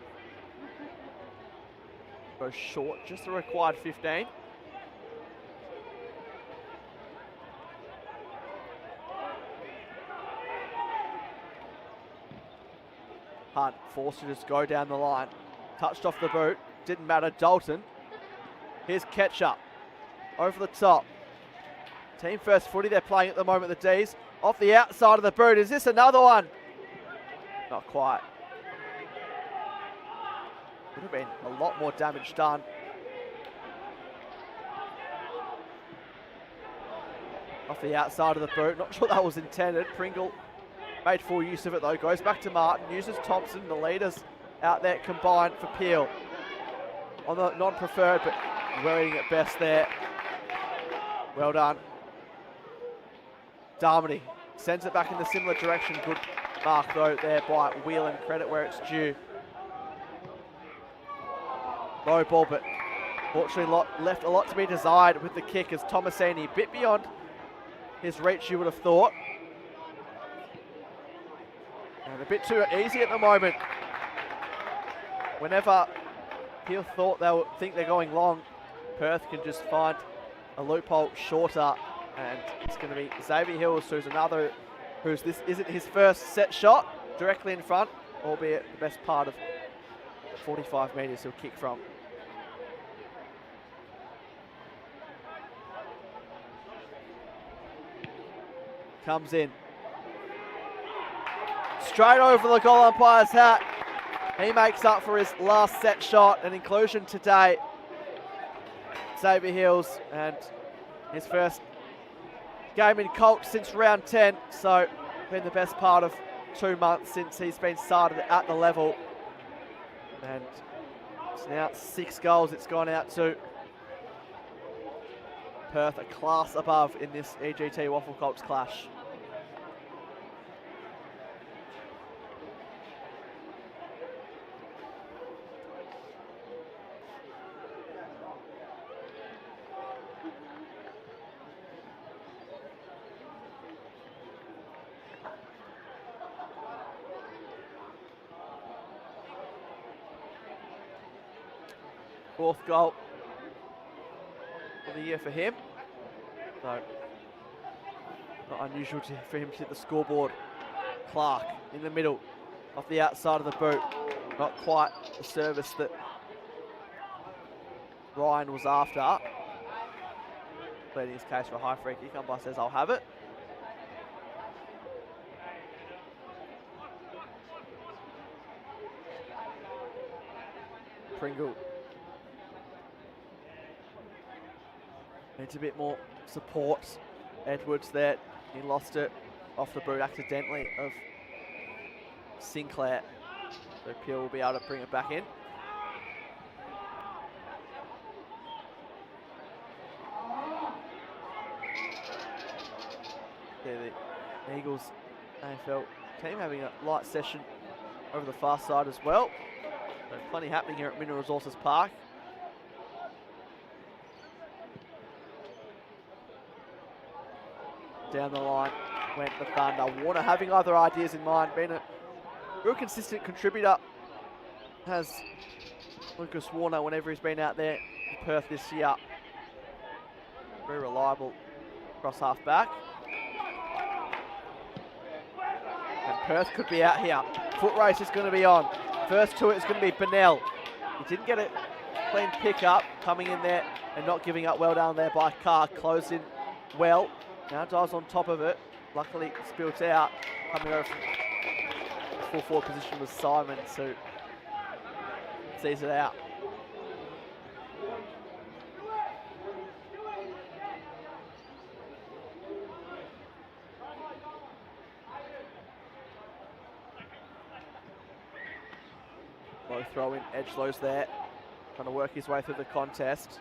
Goes short, just the required 15. Hunt forced to just go down the line. Touched off the boot, didn't matter. Dalton. Here's Ketchup. Over the top. Team first footy they're playing at the moment, the D's. Off the outside of the boot. Is this another one? Not quite. Would have been a lot more damage done. Off the outside of the boot. Not sure that was intended. Pringle made full use of it though. Goes back to Martin. Uses Thompson. The leaders out there combined for Peel. On the non-preferred, but wearing it best there. Well done. Darmody sends it back in the similar direction. Good mark though there by Whelan. Credit where it's due. Low ball, but fortunately left a lot to be desired with the kick as Tomasini, a bit beyond his reach you would have thought. And a bit too easy at the moment. Whenever Peel thought think they're going long, Perth can just find a loophole shorter, and it's going to be Xavier Hills, who's this isn't his first set shot, directly in front, albeit the best part of 45 metres he'll kick from. Comes in. Straight over the goal umpire's hat. He makes up for his last set shot, an inclusion today. Xavier Hills, and his first game in Colts since round 10, so been the best part of 2 months since he's been started at the level. And it's now 6 goals it's gone out to. Perth a class above in this EGT WAFL Colts clash. Fourth goal of the year for him. So, not unusual for him to hit the scoreboard. Clark in the middle, off the outside of the boot. Not quite the service that Ryan was after. Pleading his case for a high free kick. Umpire says, I'll have it. Pringle needs a bit more support. Edwards there, he lost it off the boot accidentally of Sinclair. So Peel will be able to bring it back in. There the Eagles AFL team having a light session over the far side as well. So plenty happening here at Mineral Resources Park. Down the line went the Thunder. Warner having other ideas in mind, been a real consistent contributor has Lucas Warner whenever he's been out there in Perth this year. Very reliable cross half back. And Perth could be out here. Foot race is going to be on. First to it is going to be Bennell. He didn't get a clean pick up, coming in there and not giving up well down there by Carr. Closed in well. Now dives on top of it. Luckily spilt out. Coming over from full forward position was Simon, who sees it out. Low throw in, Edgelow's there. Trying to work his way through the contest.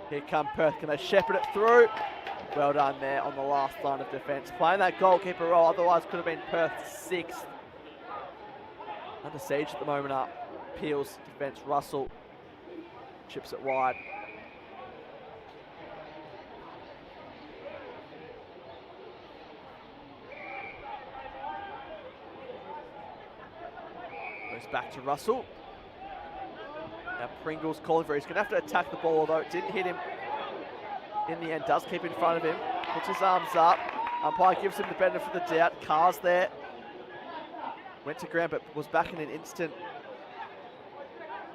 Here come Perth, can they shepherd it through? Well done there on the last line of defence. Playing that goalkeeper role, otherwise could have been Perth's 6th. Under siege at the moment up. Peel's defence, Russell chips it wide. Goes back to Russell. Now Pringle's calling for it. He's going to have to attack the ball, although it didn't hit him in the end. Does keep in front of him. Puts his arms up. Umpire gives him the benefit of the doubt. Carr's there. Went to ground, but was back in an instant.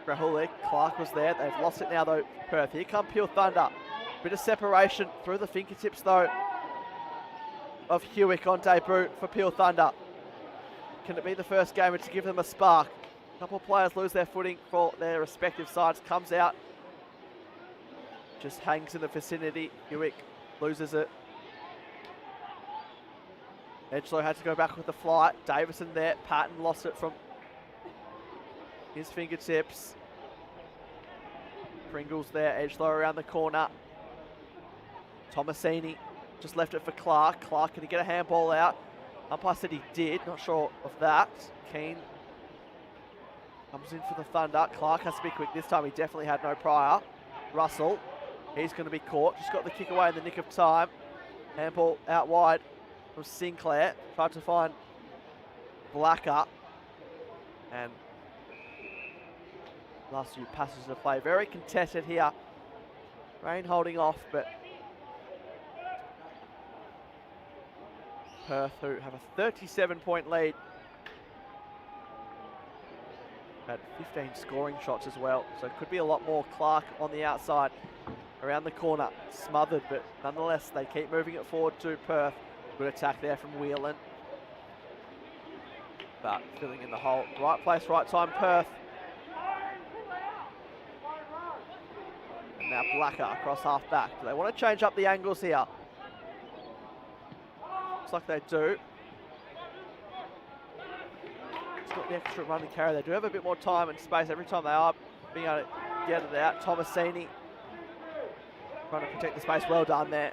Grahulik, Clark was there. They've lost it now, though, Perth. Here come Peel Thunder. Bit of separation through the fingertips, though, of Hewick on debut for Peel Thunder. Can it be the first gamer to give them a spark? A couple of players lose their footing for their respective sides. Comes out, just hangs in the vicinity. Hewick loses it. Edgelow had to go back with the flight. Davison there. Patton lost it from his fingertips. Pringles there. Edgelow around the corner. Tomasini just left it for Clark. Clark, can he get a handball out? Umpire said he did. Not sure of that. Keane comes in for the Thunder. Clark has to be quick this time. He definitely had no prior. Russell, he's going to be caught. Just got the kick away in the nick of time. Handball out wide from Sinclair. Tried to find Blacker. And last few passes to play. Very contested here. Rain holding off, but Perth, who have a 37-point lead, had 15 scoring shots as well, so it could be a lot more. Clark on the outside, around the corner, smothered, but nonetheless they keep moving it forward to Perth. Good attack there from Whelan, but filling in the hole. Right place, right time, Perth. And now Blacker across half back. Do they want to change up the angles here? Looks like they do. It's got the extra run and carry. They do have a bit more time and space every time they are being able to get it out. Tomasini trying to protect the space. Well done there,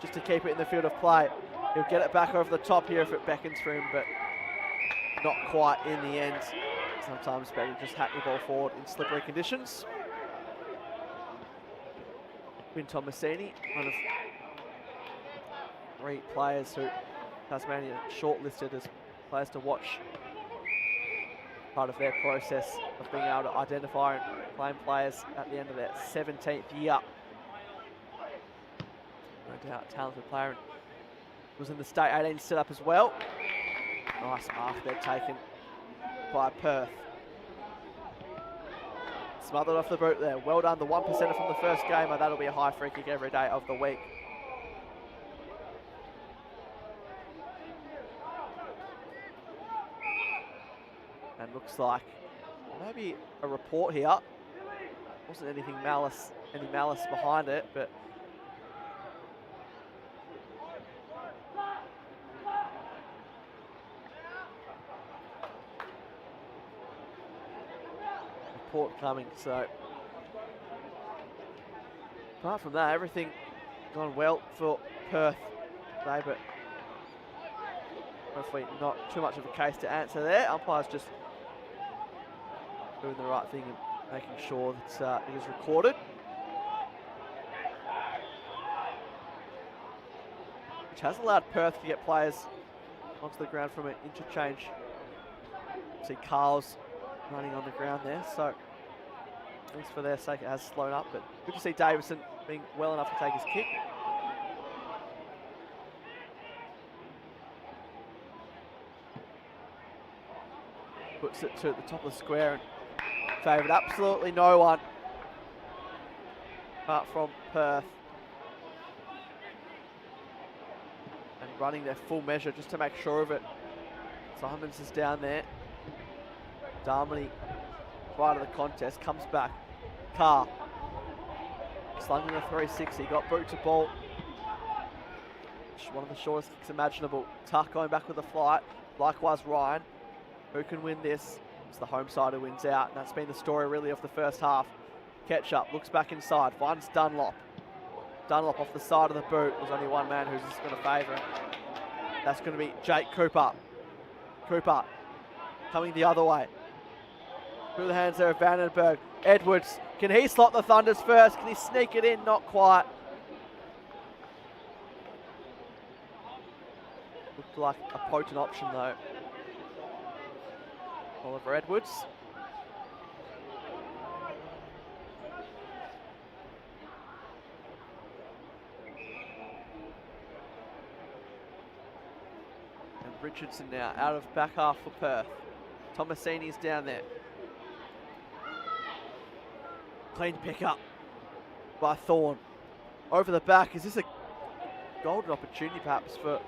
just to keep it in the field of play. He'll get it back over the top here if it beckons for him, but not quite in the end. Sometimes better just hack the ball forward in slippery conditions. Quinn Tomasini, one of 3 players who Tasmania shortlisted as players to watch. Part of their process of being able to identify and claim players at the end of their 17th year. No doubt, talented player. And was in the state 18 setup as well. Nice mark there taken by Perth. Smothered off the boot there. Well done, the 1%er from the first gamer. That'll be a high free kick every day of the week. And looks like maybe a report here. Wasn't anything any malice behind it, but report coming. So apart from that, everything gone well for Perth today, but hopefully not too much of a case to answer there. Umpires just doing the right thing and making sure that it is recorded. Which has allowed Perth to get players onto the ground from an interchange. See Carl's running on the ground there, so at least for their sake it has slowed up, but good to see Davison being well enough to take his kick. Puts it to the top of the square and favoured absolutely no one apart from Perth. And running their full measure just to make sure of it. Simons is down there. Darmody, right of the contest, comes back. Carr, slung in a 360, got boot to ball. One of the shortest kicks imaginable. Tuck going back with the flight. Likewise Ryan. Who can win this? It's the home side who wins out, and that's been the story really of the first half. Ketchup looks back inside, finds Dunlop. Dunlop off the side of the boot. There's only one man who's just going to favour him. That's going to be Jake Cooper. Cooper coming the other way. Through the hands there of Vandenberg. Edwards, can he slot the Thunders first? Can he sneak it in? Not quite. Looked like a potent option though. Oliver Edwards. And Richardson now out of back half for Perth. Tomasini's down there. Clean pick up by Thorne. Over the back. Is this a golden opportunity perhaps for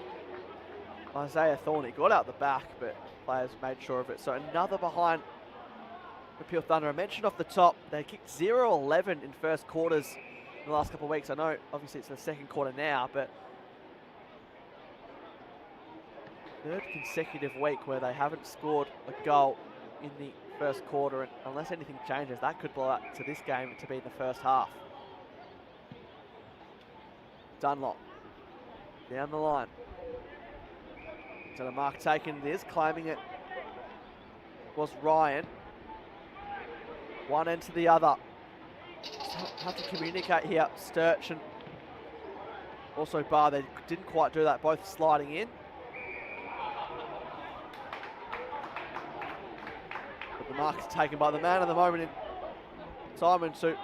Isaiah Thorne. He got out the back, but players made sure of it. So another behind for Peel Thunder. I mentioned off the top, they kicked 0-11 in first quarters in the last couple of weeks. I know, obviously, it's the second quarter now, but third consecutive week where they haven't scored a goal in the first quarter, and unless anything changes, that could blow up to this game to be the first half. Dunlop down the line. So the mark taken it is, claiming it was Ryan. One end to the other. Have to communicate here. Sturch and also Barr, they didn't quite do that, both sliding in. But the mark is taken by the man of the moment in Simons, who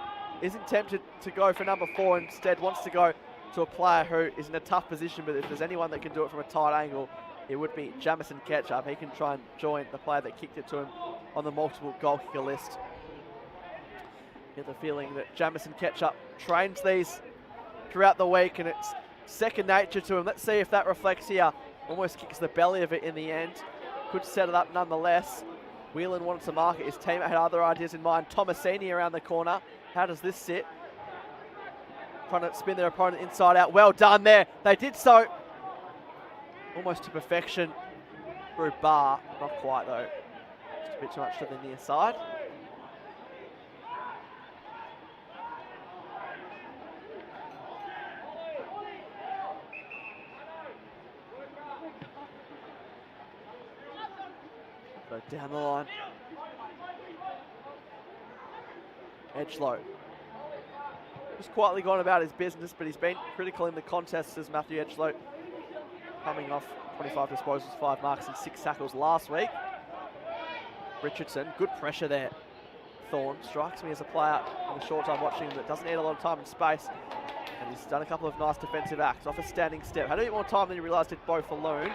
isn't tempted to go for number 4, instead wants to go to a player who is in a tough position, but if there's anyone that can do it from a tight angle, it would be Jamison Ketchup. He can try and join the player that kicked it to him on the multiple goal kicker list. Get the feeling that Jamison Ketchup trains these throughout the week, and it's second nature to him. Let's see if that reflects here. Almost kicks the belly of it in the end. Could set it up nonetheless. Whelan wanted to mark it. His teammate had other ideas in mind. Tomasini around the corner. How does this sit? Trying to spin their opponent inside out. Well done there. They did so almost to perfection through Barr. Not quite though. Just a bit too much to the near side. So down the line. Edgelow. Just quietly gone about his business, but he's been critical in the contest as Matthew Edgelow, coming off 25 disposals, 5 marks and 6 tackles last week. Richardson, good pressure there. Thorne strikes me as a player in the short time watching that doesn't need a lot of time and space, and he's done a couple of nice defensive acts off a standing step. Had a bit more time than you realised did both alone.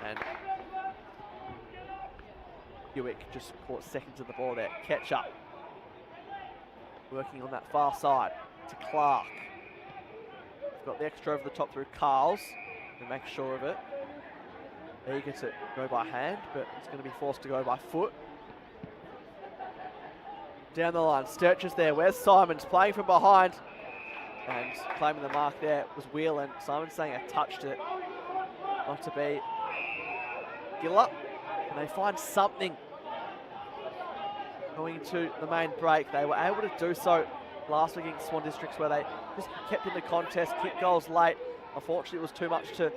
And Hewick just caught second to the ball there. Ketchup working on that far side to Clark. Got the extra over the top through Carls to make sure of it. Eager to go by hand, but it's going to be forced to go by foot. Down the line, Sturch is there. Where's Simons? Playing from behind. And claiming the mark there was Whelan. Simons saying I touched it. Not to be. Giller. And they find something going into the main break. They were able to do so last week against Swan Districts, where they just kept in the contest, kicked goals late. Unfortunately, it was too much to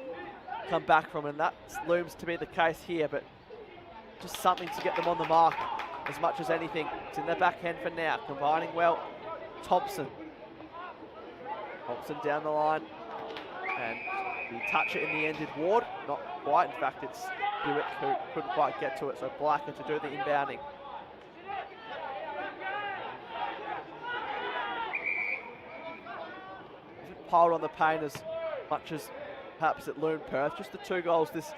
come back from, and that looms to be the case here, but just something to get them on the mark as much as anything. It's in their back end for now, combining well. Thompson down the line, and the touch it in the end did Ward. Not quite, in fact it's Hewitt who couldn't quite get to it, so Blacker to do the inbounding. Piled on the paint as much as perhaps it loomed Perth. Just the 2 goals this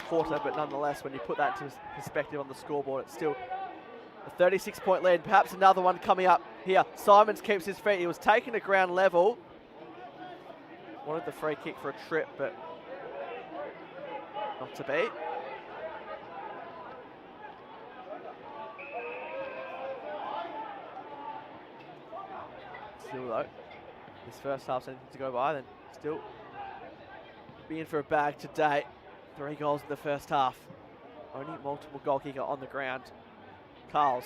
quarter, but nonetheless, when you put that into perspective on the scoreboard, it's still a 36-point lead. Perhaps another one coming up here. Simons keeps his feet. He was taken to ground level. Wanted the free kick for a trip, but not to be. Still though, this first half's anything to go by, then still be in for a bag today. 3 goals in the first half. Only multiple goal kicker on the ground. Carls.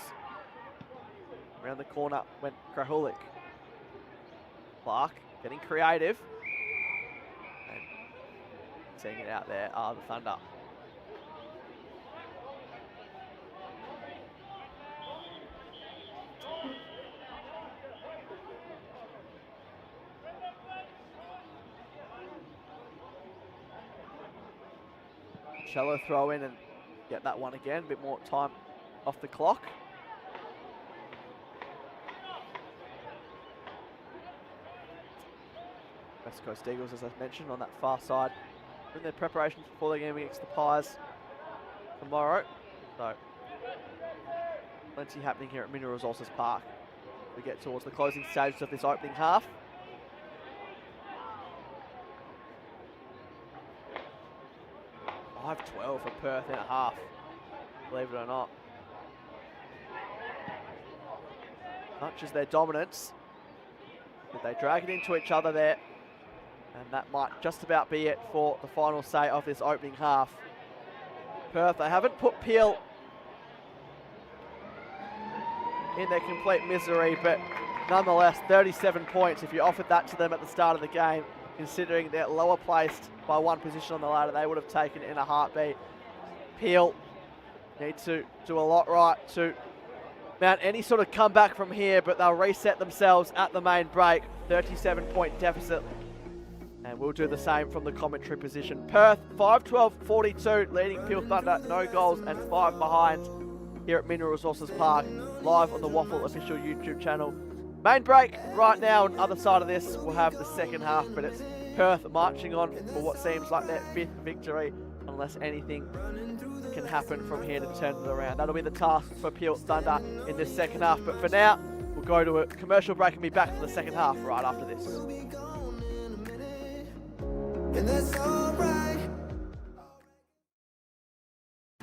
Around the corner went Krahulik. Clark getting creative. And seeing it out there are the Thunder. Shallow throw in and get that one again. A bit more time off the clock. West Coast Eagles, as I mentioned, on that far side, in their preparations before the game against the Pies tomorrow. So, plenty happening here at Mineral Resources Park. We get towards the closing stages of this opening half. 5-12 for Perth in a half, believe it or not. Much as their dominance, but they drag it into each other there, and that might just about be it for the final say of this opening half. Perth, they haven't put Peel in their complete misery, but nonetheless, 37 points. If you offered that to them at the start of the game, considering they're lower placed by one position on the ladder, they would have taken it in a heartbeat. Peel need to do a lot right to mount any sort of comeback from here, but they'll reset themselves at the main break. 37-point deficit. And we'll do the same from the commentary position. Perth, 5-12-42, leading Peel Thunder, no goals and 5 behind here at Mineral Resources Park, live on the WAFL official YouTube channel. Main break right now. On the other side of this, we'll have the second half, but it's Perth marching on for what seems like their 5th victory, unless anything can happen from here to turn it around. That'll be the task for Peel Thunder in this second half. But for now, we'll go to a commercial break and be back for the second half right after this.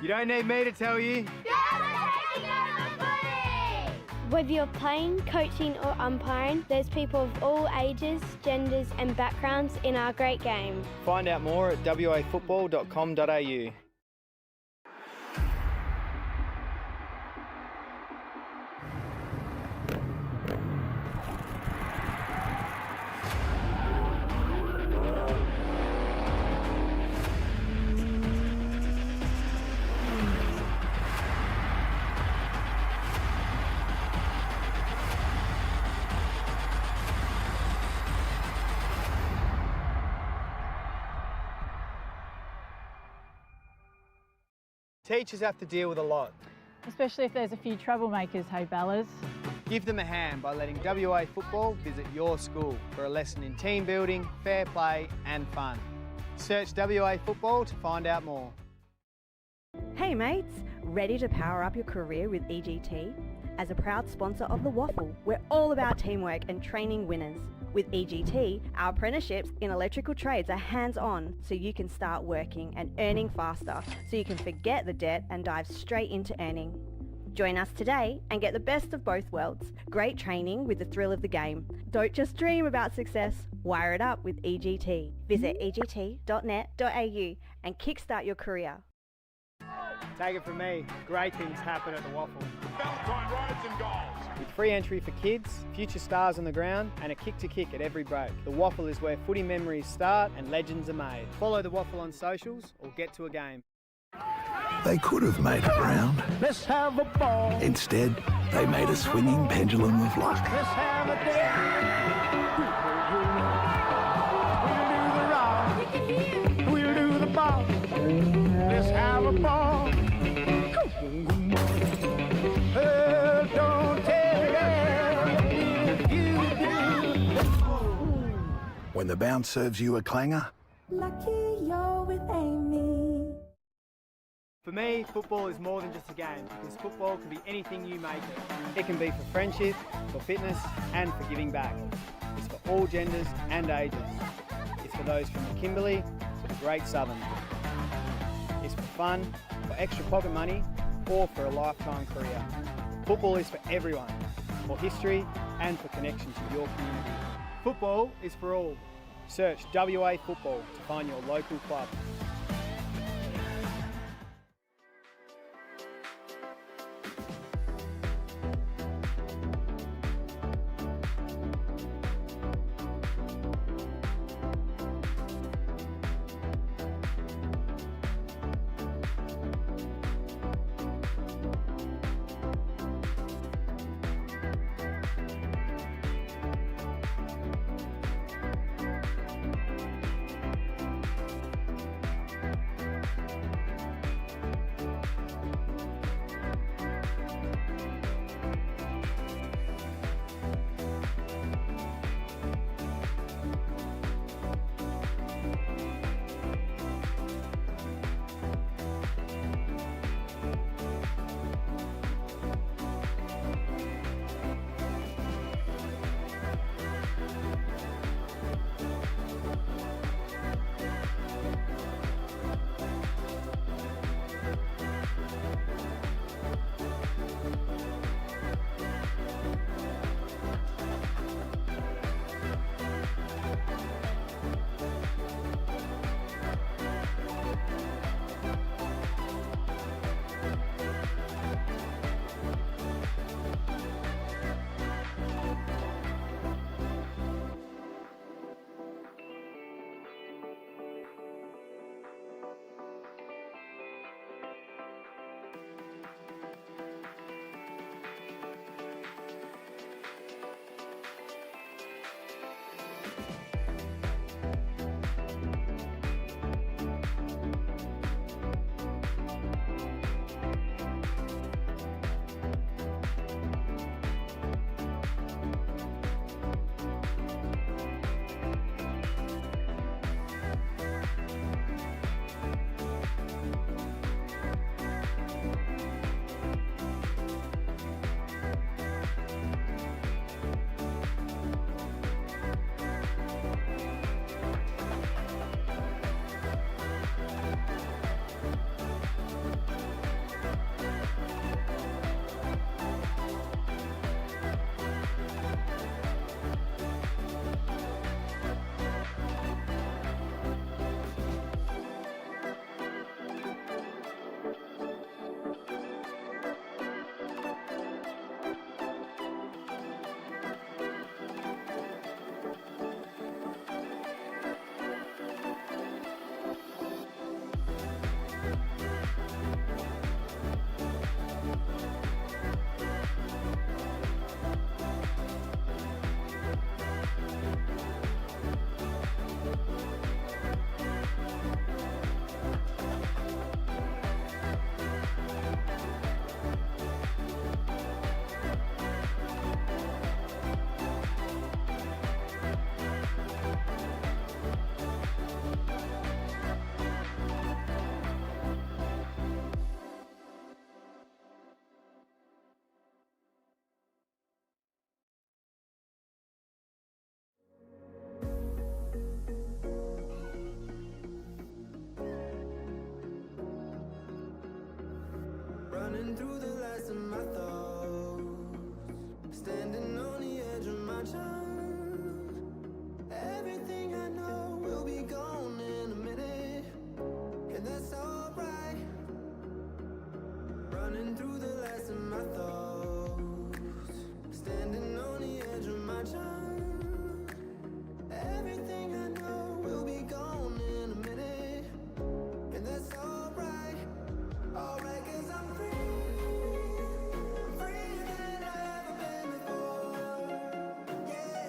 You don't need me to tell you. Whether you're playing, coaching or umpiring, there's people of all ages, genders and backgrounds in our great game. Find out more at wafootball.com.au. Teachers have to deal with a lot. Especially if there's a few troublemakers, hey Bellas. Give them a hand by letting WA Football visit your school for a lesson in team building, fair play and fun. Search WA Football to find out more. Hey mates, ready to power up your career with EGT? As a proud sponsor of the WAFL, we're all about teamwork and training winners. With EGT, our apprenticeships in electrical trades are hands-on, so you can start working and earning faster, so you can forget the debt and dive straight into earning. Join us today and get the best of both worlds. Great training with the thrill of the game. Don't just dream about success, wire it up with EGT. Visit egt.net.au and kickstart your career. Take it from me, great things happen at the WAFL. Valentine rides and goals. With free entry for kids, future stars on the ground and a kick to kick at every break. The WAFL is where footy memories start and legends are made. Follow the WAFL on socials or get to a game. They could have made it round. Let's have a ball. Instead, they made a swinging pendulum of luck. Let's have a day. We'll do the rock. We'll do the ball. Let's have a ball. Don't tell if you do. When the bounce serves you a clanger, Lucky you're with Amy. For me, football is more than just a game because football can be anything you make it. It can be for friendship, for fitness and for giving back. It's for all genders and ages. It's for those from the Kimberley to the Great Southern. It's for fun, for extra pocket money or for a lifetime career. Football is for everyone, for history and for connection to your community. Football is for all. Search WA Football to find your local club. Running through the last of my thoughts, standing on the edge of my time. Everything I know will be gone in a minute, and that's alright. Running through the last of my thoughts, standing on the edge of my time. Everything I know will be gone in a minute, and that's alright. Alright, 'cause I'm free, freer than I've ever been before. Yeah,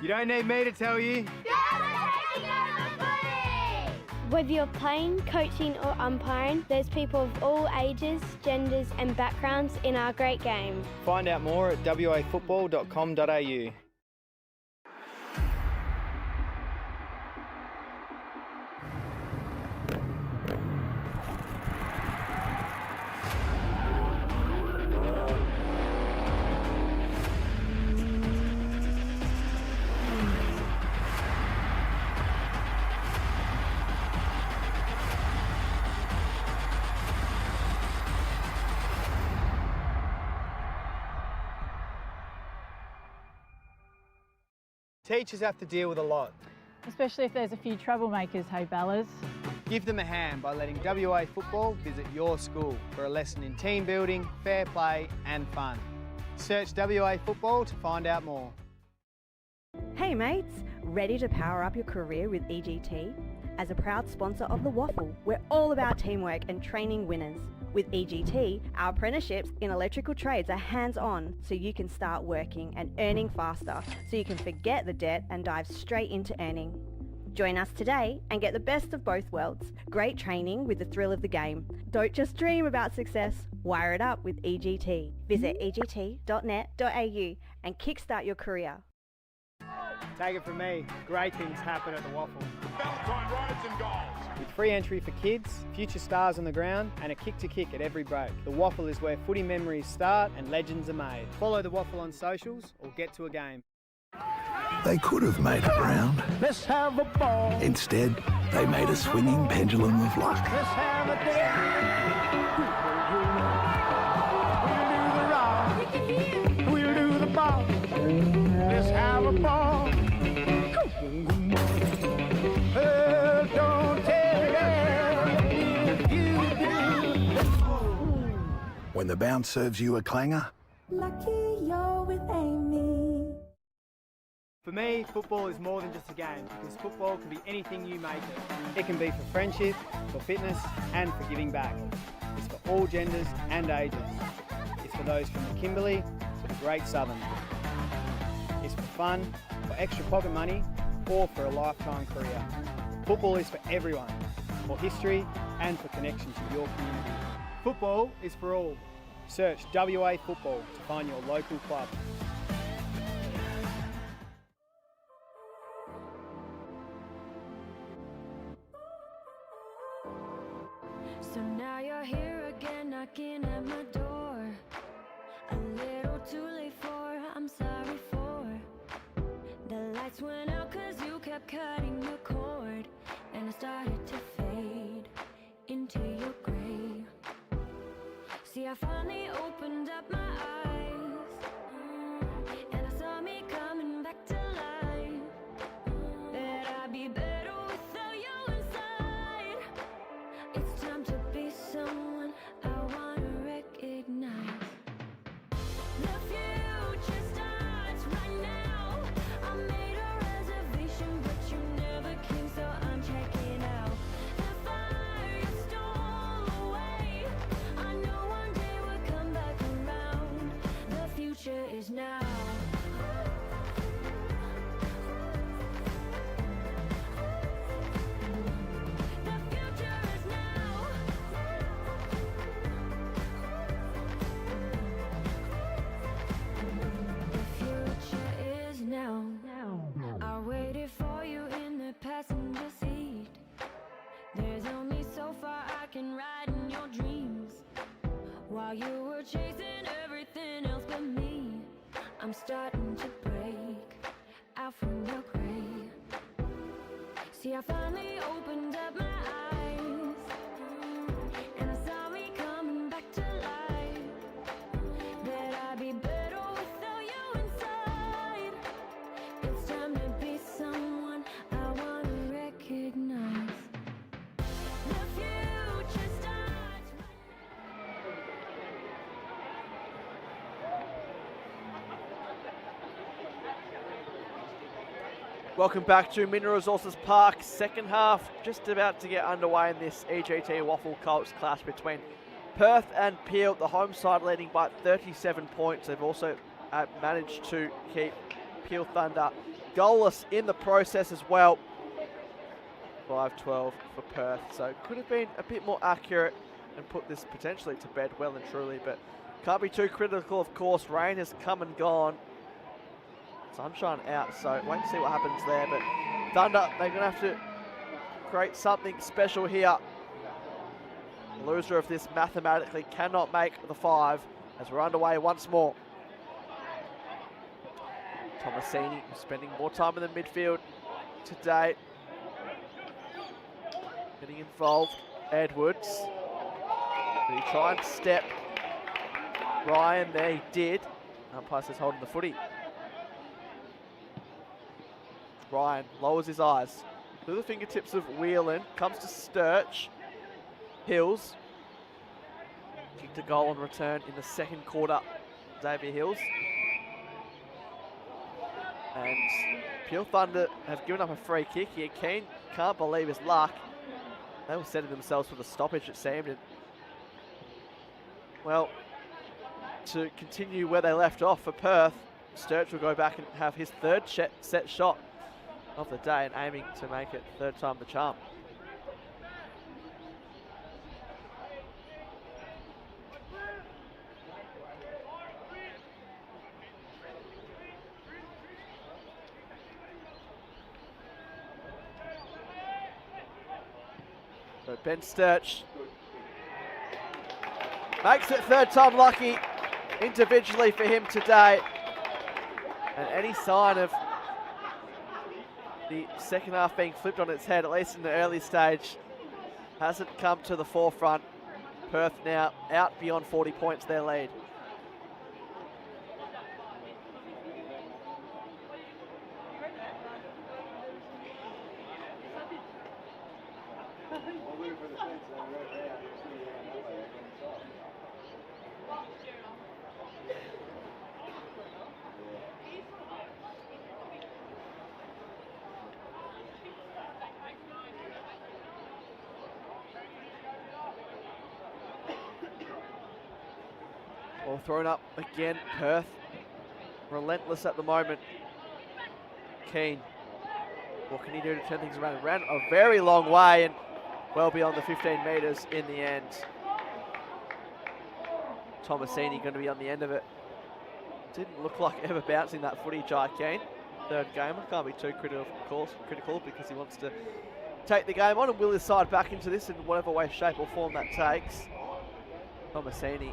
You don't need me to tell you. Whether you're playing, coaching or umpiring, there's people of all ages, genders and backgrounds in our great game. Find out more at wafootball.com.au. Teachers have to deal with a lot. Especially if there's a few troublemakers, hey Bellas. Give them a hand by letting WA Football visit your school for a lesson in team building, fair play and fun. Search WA Football to find out more. Hey mates, ready to power up your career with EGT? As a proud sponsor of the WAFL, we're all about teamwork and training winners. With EGT, our apprenticeships in electrical trades are hands-on, so you can start working and earning faster, so you can forget the debt and dive straight into earning. Join us today and get the best of both worlds. Great training with the thrill of the game. Don't just dream about success, wire it up with EGT. Visit egt.net.au and kickstart your career. Take it from me, great things happen at the WAFL. Valentine rides and goals. With free entry for kids, future stars on the ground and a kick to kick at every break. The WAFL is where footy memories start and legends are made. Follow the WAFL on socials or get to a game. They could have made it round. Let's have a ball. Instead, they made a swinging pendulum of luck. Let's have a day. We'll do the rock. We'll do the ball. Let's have a ball. Don't tell if you do. When the bounce serves you a clanger, Lucky you're with Amy. For me, football is more than just a game because football can be anything you make it. It can be for friendship, for fitness and for giving back. It's for all genders and ages. It's for those from the Kimberley to the Great Southern. It's for fun, for extra pocket money or for a lifetime career. Football is for everyone, for history and for connection to your community. Football is for all. Search WA Football to find your local club. So now you're here again, knocking at my door. A little too late for, I'm sorry for. The lights went out 'cause you kept cutting the cord, and I started to fade into your grey. See, I finally opened up my eyes, and I saw me coming back to life. That I'd be better without you inside. It's time to be someone I wanna recognize. The future starts right now. I made a reservation, but you never came, so I'm checking out. The fire you stole away, I know one day we'll come back around. The future is now. The future is now. The future is now. I waited for you in the passenger seat. There's only so far I can ride in your dreams. While you were chasing everything else but me, I'm starting to break out from your grave. See, I finally opened up my eyes, and I saw me coming back to life. That I'd be better without you inside. It's time to be someone I wanna recognize. The future starts. Welcome back to Mineral Resources Park. Second half just about to get underway in this EGT WAFL Colts clash between Perth and Peel. The home side leading by 37 points. They've also managed to keep Peel Thunder goalless in the process as well. 5-12 for Perth, so could have been a bit more accurate and put this potentially to bed well and truly, but can't be too critical, of course. Rain has come and gone. Sunshine out, so wait to see what happens there, but Thunder, they're going to have to create something special here. The loser of this mathematically cannot make the 5 as we're underway once more. Tomasini spending more time in the midfield today. Getting involved. Edwards. Did he try and step Ryan there? He did. Umpire says holding the footy. Ryan lowers his eyes. Through the fingertips of Whelan. Comes to Sturch. Hills. Kicked a goal on return in the second quarter. Xavier Hills. And Peel Thunder have given up a free kick here. Keane can't believe his luck. They were setting themselves for the stoppage, it seemed. And, well, to continue where they left off for Perth, Sturch will go back and have his third set shot of the day and aiming to make it third time the charm. So Ben Sturch makes it third time lucky individually for him today. And any sign of the second half being flipped on its head, at least in the early stage, hasn't come to the forefront. Perth now out beyond 40 points, their lead. Ball thrown up again, Perth. Relentless at the moment. Keane. What can he do to turn things around? Ran a very long way and well beyond the 15 metres in the end. Tomasini going to be on the end of it. Didn't look like ever bouncing that footy, Jai Keane. Third game. I can't be too critical because he wants to take the game on and will his side back into this in whatever way, shape or form that takes. Tomasini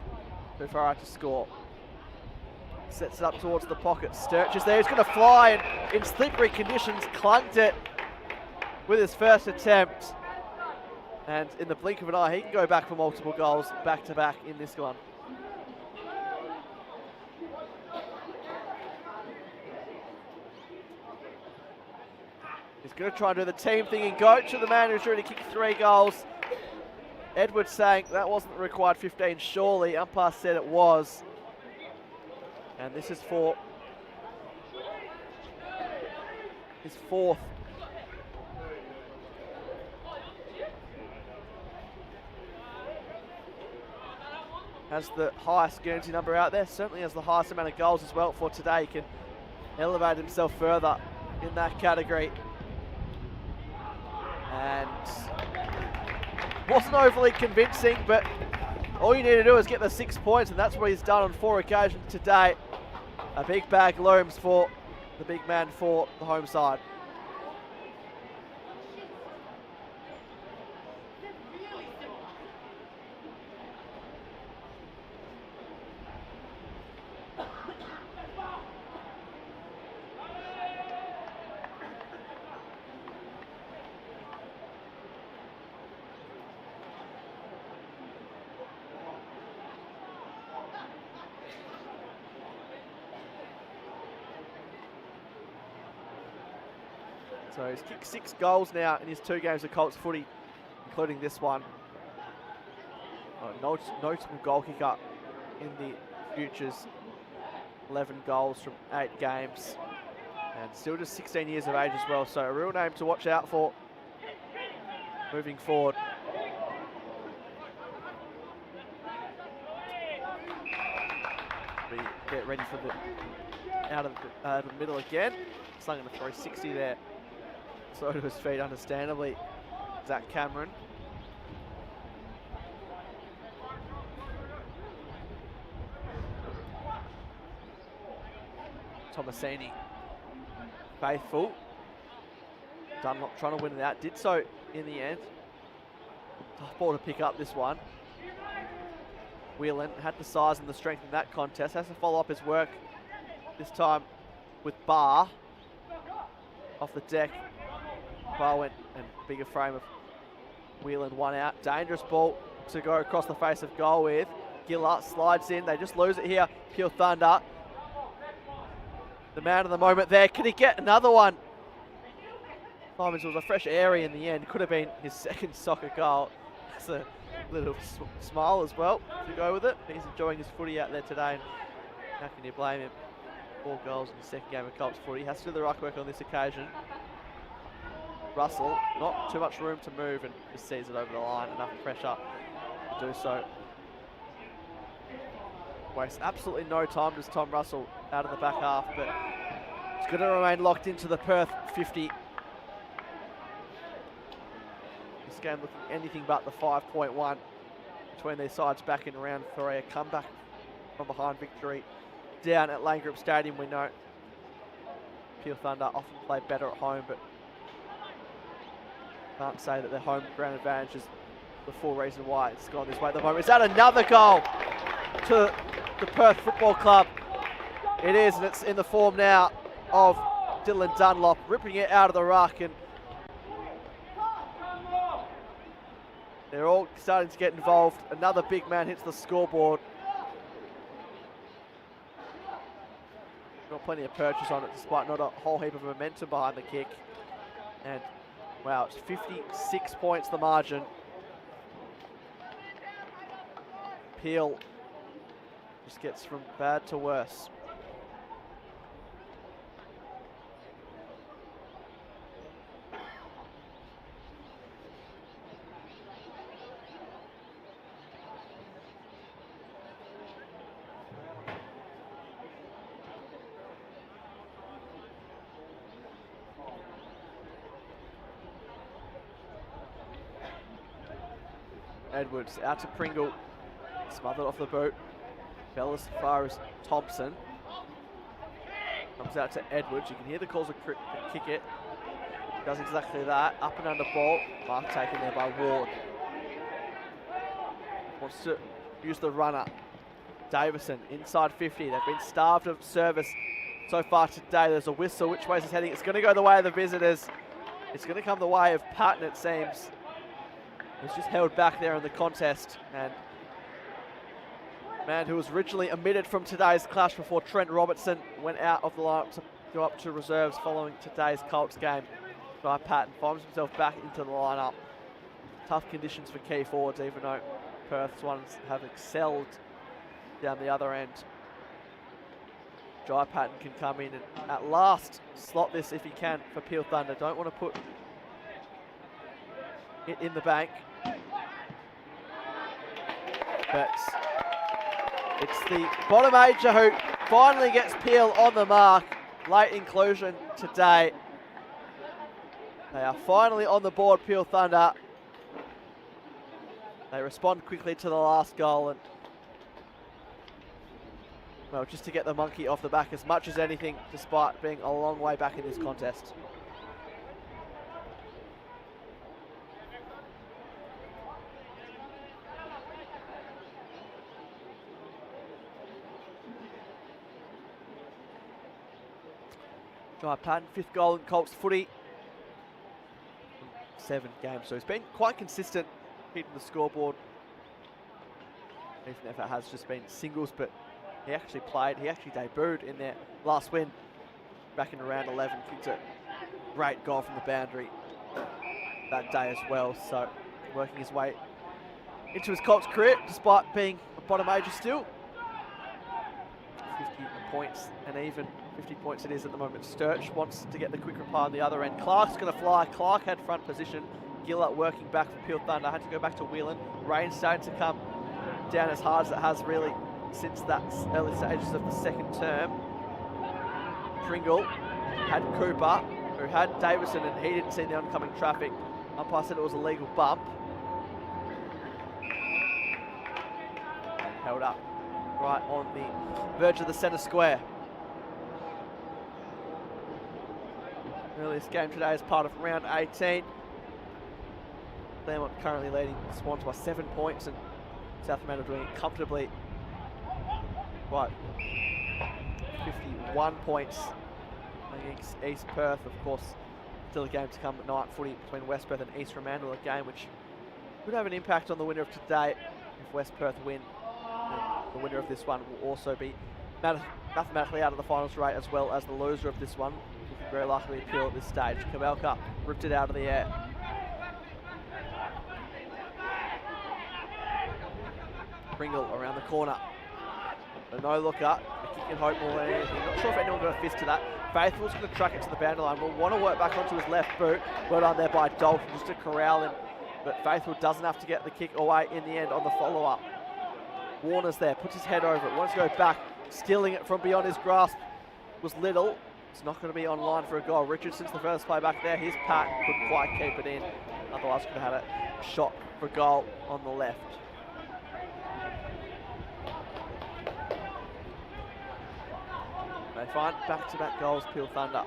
too far out to score. Sets it up towards the pocket. Sturch is there. He's going to fly and in slippery conditions clunked it with his first attempt. And in the blink of an eye, he can go back for multiple goals back to back in this one. He's going to try and do the team thing and go to the man who's already kicked 3 goals. Edwards saying that wasn't the required 15, surely. Umpire said it was. And this is for his 4th. Has the highest Guernsey number out there, certainly has the highest amount of goals as well for today. He can elevate himself further in that category. And wasn't overly convincing, but all you need to do is get the 6 points, and that's what he's done on 4 occasions today. A big bag looms for the big man for the home side. So he's kicked 6 goals now in his 2 games of Colts footy, including this one. Notable goal kicker in the futures. 11 goals from 8 games. And still just 16 years of age as well. So a real name to watch out for moving forward. We get ready for the out of the middle again. slung in a 360 there. Slow to his feet, understandably. Zach Cameron. Tomasini. Faithful. Dunlop trying to win it out. Did so in the end. Tough ball to pick up this one. Whelan had the size and the strength in that contest. Has to follow up his work this time with Barr off the deck. Barr went and bigger frame of Whelan, one out. Dangerous ball to go across the face of goal with. Gillard slides in. They just lose it here. Pure Thunder. The man of the moment there. Can he get another one? Simons was a fresh area in the end. Could have been his second soccer goal. That's a little smile as well to go with it. He's enjoying his footy out there today. And how can you blame him? 4 goals in the second game of Colts footy. Has to do the ruck work on this occasion. Russell, not too much room to move, and just sees it over the line. Enough pressure to do so. Wastes absolutely no time, does Tom Russell out of the back half, but it's going to remain locked into the Perth 50. This game looking anything but the 5.1 between these sides back in round 3. A comeback from behind victory down at Lane Group Stadium. We know Pure Thunder often play better at home, but can't say that their home ground advantage is the full reason why it's gone this way at the moment. Is that another goal to the Perth Football Club? It is, and it's in the form now of Dylan Dunlop, ripping it out of the ruck, and they're all starting to get involved. Another big man hits the scoreboard. Got plenty of purchase on it, despite not a whole heap of momentum behind the kick. And wow, it's 56 points the margin. Peel just gets from bad to worse. Edwards out to Pringle, smothered off the boot. Fell as far as Thompson. Comes out to Edwards. You can hear the calls of kick it. Does exactly that. Up and under ball. Mark taken there by Ward. Wants to use the runner. Davison inside 50. They've been starved of service so far today. There's a whistle. Which way is it heading? It's going to go the way of the visitors. It's going to come the way of Patton, it seems. He's just held back there in the contest, and man who was originally omitted from today's clash before Trent Robertson went out of the lineup to go up to reserves following today's Colts game. Guy Patton finds himself back into the lineup. Tough conditions for key forwards, even though Perth's ones have excelled down the other end. Jai Patton can come in and at last slot this if he can for Peel Thunder. Don't want to put it in the bank. But it's the bottom ager who finally gets Peel on the mark. Late inclusion today. They are finally on the board, Peel Thunder. They respond quickly to the last goal, and well, just to get the monkey off the back as much as anything, despite being a long way back in this contest. Jai Patton, 5th goal in Colts footy. 7 games, so he's been quite consistent hitting the scoreboard. Even if it has just been singles, but he actually debuted in their last win back in round 11. Kicked a great goal from the boundary that day as well, so working his way into his Colts career despite being a bottom major still. 50 points, and even 50 points it is at the moment. Sturch wants to get the quick reply on the other end. Clark's going to fly. Clark had front position. Gillard working back for Peel Thunder. Had to go back to Whelan. Rain starting to come down as hard as it has really since that early stages of the second term. Pringle had Cooper, who had Davison, and he didn't see the oncoming traffic. Umpire said it was a legal bump. And held up right on the verge of the centre square. Earliest game today is part of round 18. Claremont currently leading Swans by 7 points, and South Fremantle doing it comfortably. Right, 51 points against East Perth. Of course, still a game to come at night, footy between West Perth and East Fremantle, a game which could have an impact on the winner of today. If West Perth win, the winner of this one will also be mathematically out of the finals rate, as well as the loser of this one, who can very likely appeal at this stage. Kabelka ripped it out of the air. Pringle around the corner. A no-looker, a kick and hope more than anything. Not sure if anyone got a fist to that. Faithful's going to track it to the boundary line. Will want to work back onto his left boot. Well done there by Dalton just to corral him. But Faithful doesn't have to get the kick away in the end on the follow-up. Warner's there, puts his head over it, wants to go back. Stealing it from beyond his grasp was Little. It's not going to be on line for a goal. Richardson's the first play back there. His Pat couldn't quite keep it in. Otherwise could have had a shot for goal on the left. They find back-to-back goals, Peel Thunder.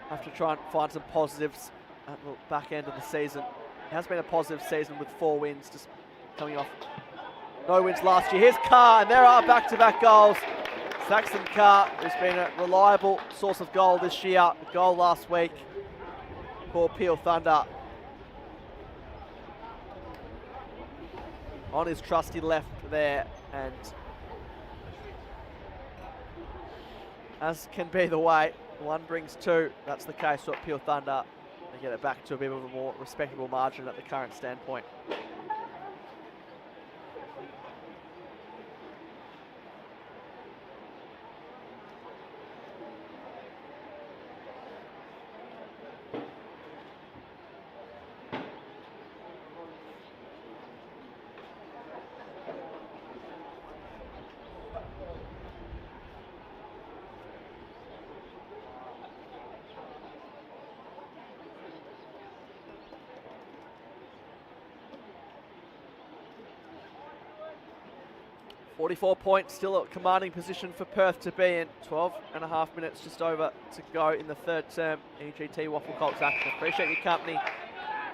Have to try and find some positives at the back end of the season. It has been a positive season with 4 wins, just coming off no wins last year. Here's Carr, and there are back-to-back goals. Saxon Carr, who's been a reliable source of goal this year. A goal last week for Peel Thunder. On his trusty left there, and as can be the way, one brings 2. That's the case for Peel Thunder. They get it back to a bit of a more respectable margin at the current standpoint. .44 points, still a commanding position for Perth to be in. 12.5 minutes just over to go in the third term. EGT WAFL Colts action. Appreciate your company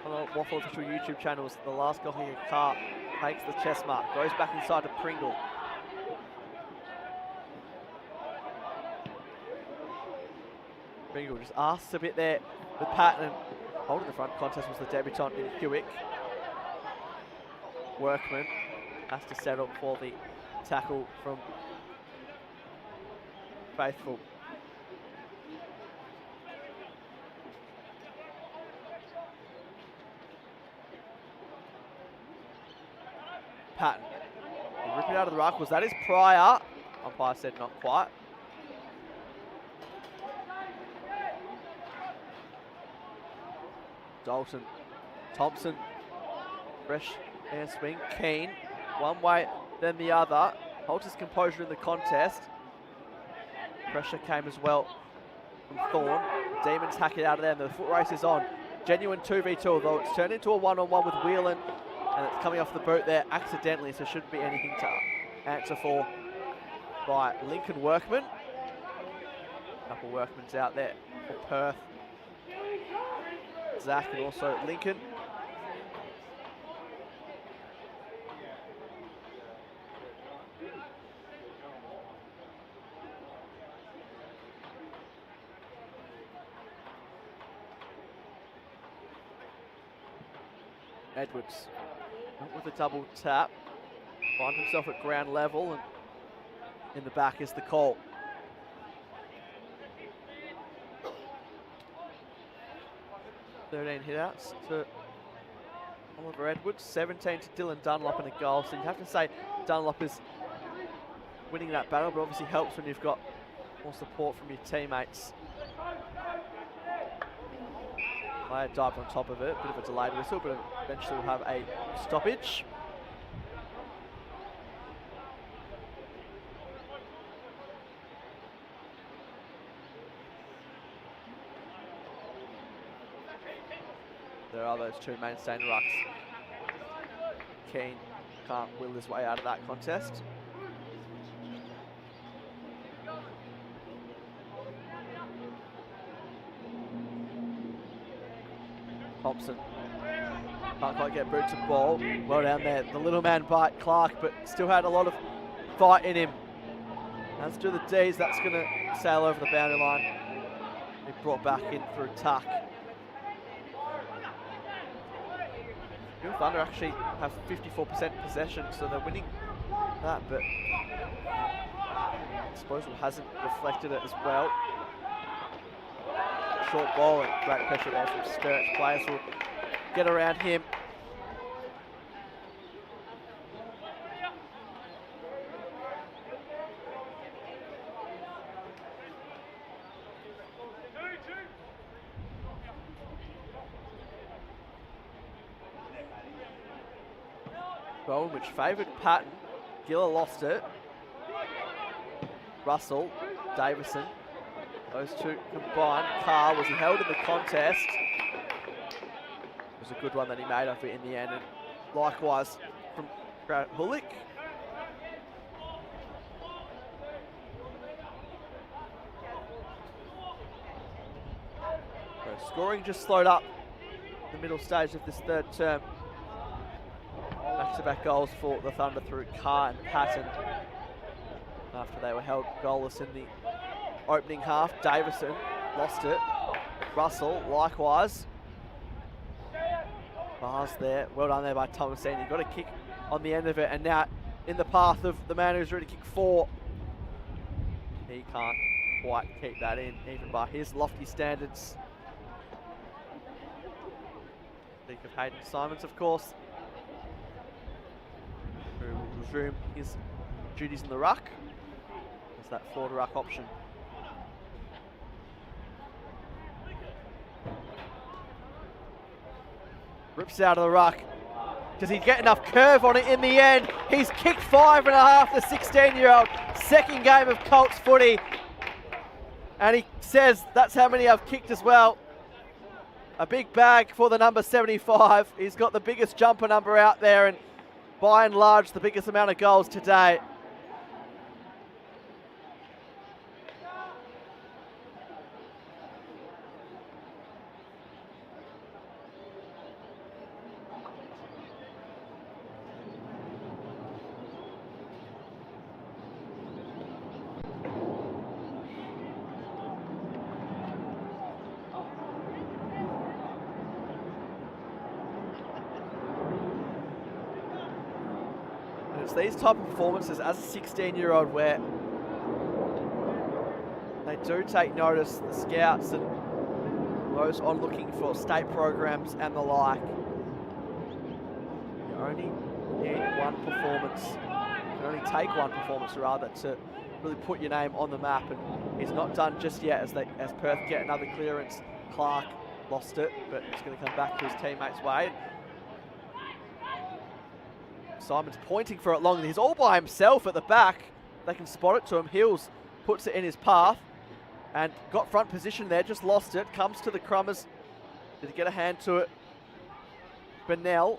on the WAFL official YouTube channels. The last goal here, Carr takes the chest mark, goes back inside to Pringle. Pringle just asks a bit there with Patton. Holding the front contest was the debutant in Hewick. Workman has to settle for the tackle from Faithful. Patton. Rip it out of the ruck. Was that his prior? Umpire said not quite. Dalton. Thompson. Fresh air swing. Keane. One way, then the other. Holds his composure in the contest. Pressure came as well from Thorne. Demons hack it out of there, and the foot race is on. Genuine 2v2, although it's turned into a 1-on-1 with Whelan, and it's coming off the boot there accidentally, so shouldn't be anything to answer for by Lincoln Workman. A couple Workmans out there for Perth. Zach and also Lincoln. Edwards, not with a double tap, finds himself at ground level, and in the back is the call. (13 hit-outs to Oliver Edwards, 17 to Dylan Dunlop and a goal. So you have to say Dunlop is winning that battle, but obviously helps when you've got more support from your teammates. Player dived on top of it, bit of a delayed whistle, but eventually we'll have a stoppage. there are those two mainstay rucks. Keane can't will his way out of that contest. Thompson can't quite get boots of ball. Well down there. The little man bite Clark, but still had a lot of fight in him. Let's do the D's. That's going to sail over the boundary line. He brought back in through tuck. New Thunder actually have 54% possession, so they're winning that, but disposal hasn't reflected it as well. Short ball and great pressure there from Sturridge. Players will get around him. Goal which favoured Patton. Giller lost it. Russell, Davison. Those two combined. Carr, was he held in the contest? It was a good one that he made of it in the end. And likewise from Grant Hulick. So scoring just slowed up in the middle stage of this third term. Back-to-back goals for the Thunder through Carr and Patton after they were held goalless in the opening half. Davison lost it. Russell, likewise. Bars there. Well done there by Thomason. He got a kick on the end of it, and now in the path of the man who's ready to kick 4. He can't quite keep that in, even by his lofty standards. Think of Hayden Simons, of course, who will resume his duties in the ruck. There's that forward ruck option. Rips out of the ruck. Does he get enough curve on it in the end? He's kicked 5.5, the 16-year-old. Second game of Colts footy. And he says that's how many I've kicked as well. A big bag for the number 75. He's got the biggest jumper number out there, and by and large the biggest amount of goals today. It's these type of performances as a 16-year-old where they do take notice, the scouts and those on looking for state programs and the like. You only need one performance. You can only take one performance rather to really put your name on the map, and he's not done just yet as Perth get another clearance. Clark lost it, but he's going to come back to his teammate's way. Simon's pointing for it long. He's all by himself at the back. They can spot it to him. Hills puts it in his path and got front position there, just lost it. Comes to the Crummers. Did he get a hand to it? Bennell.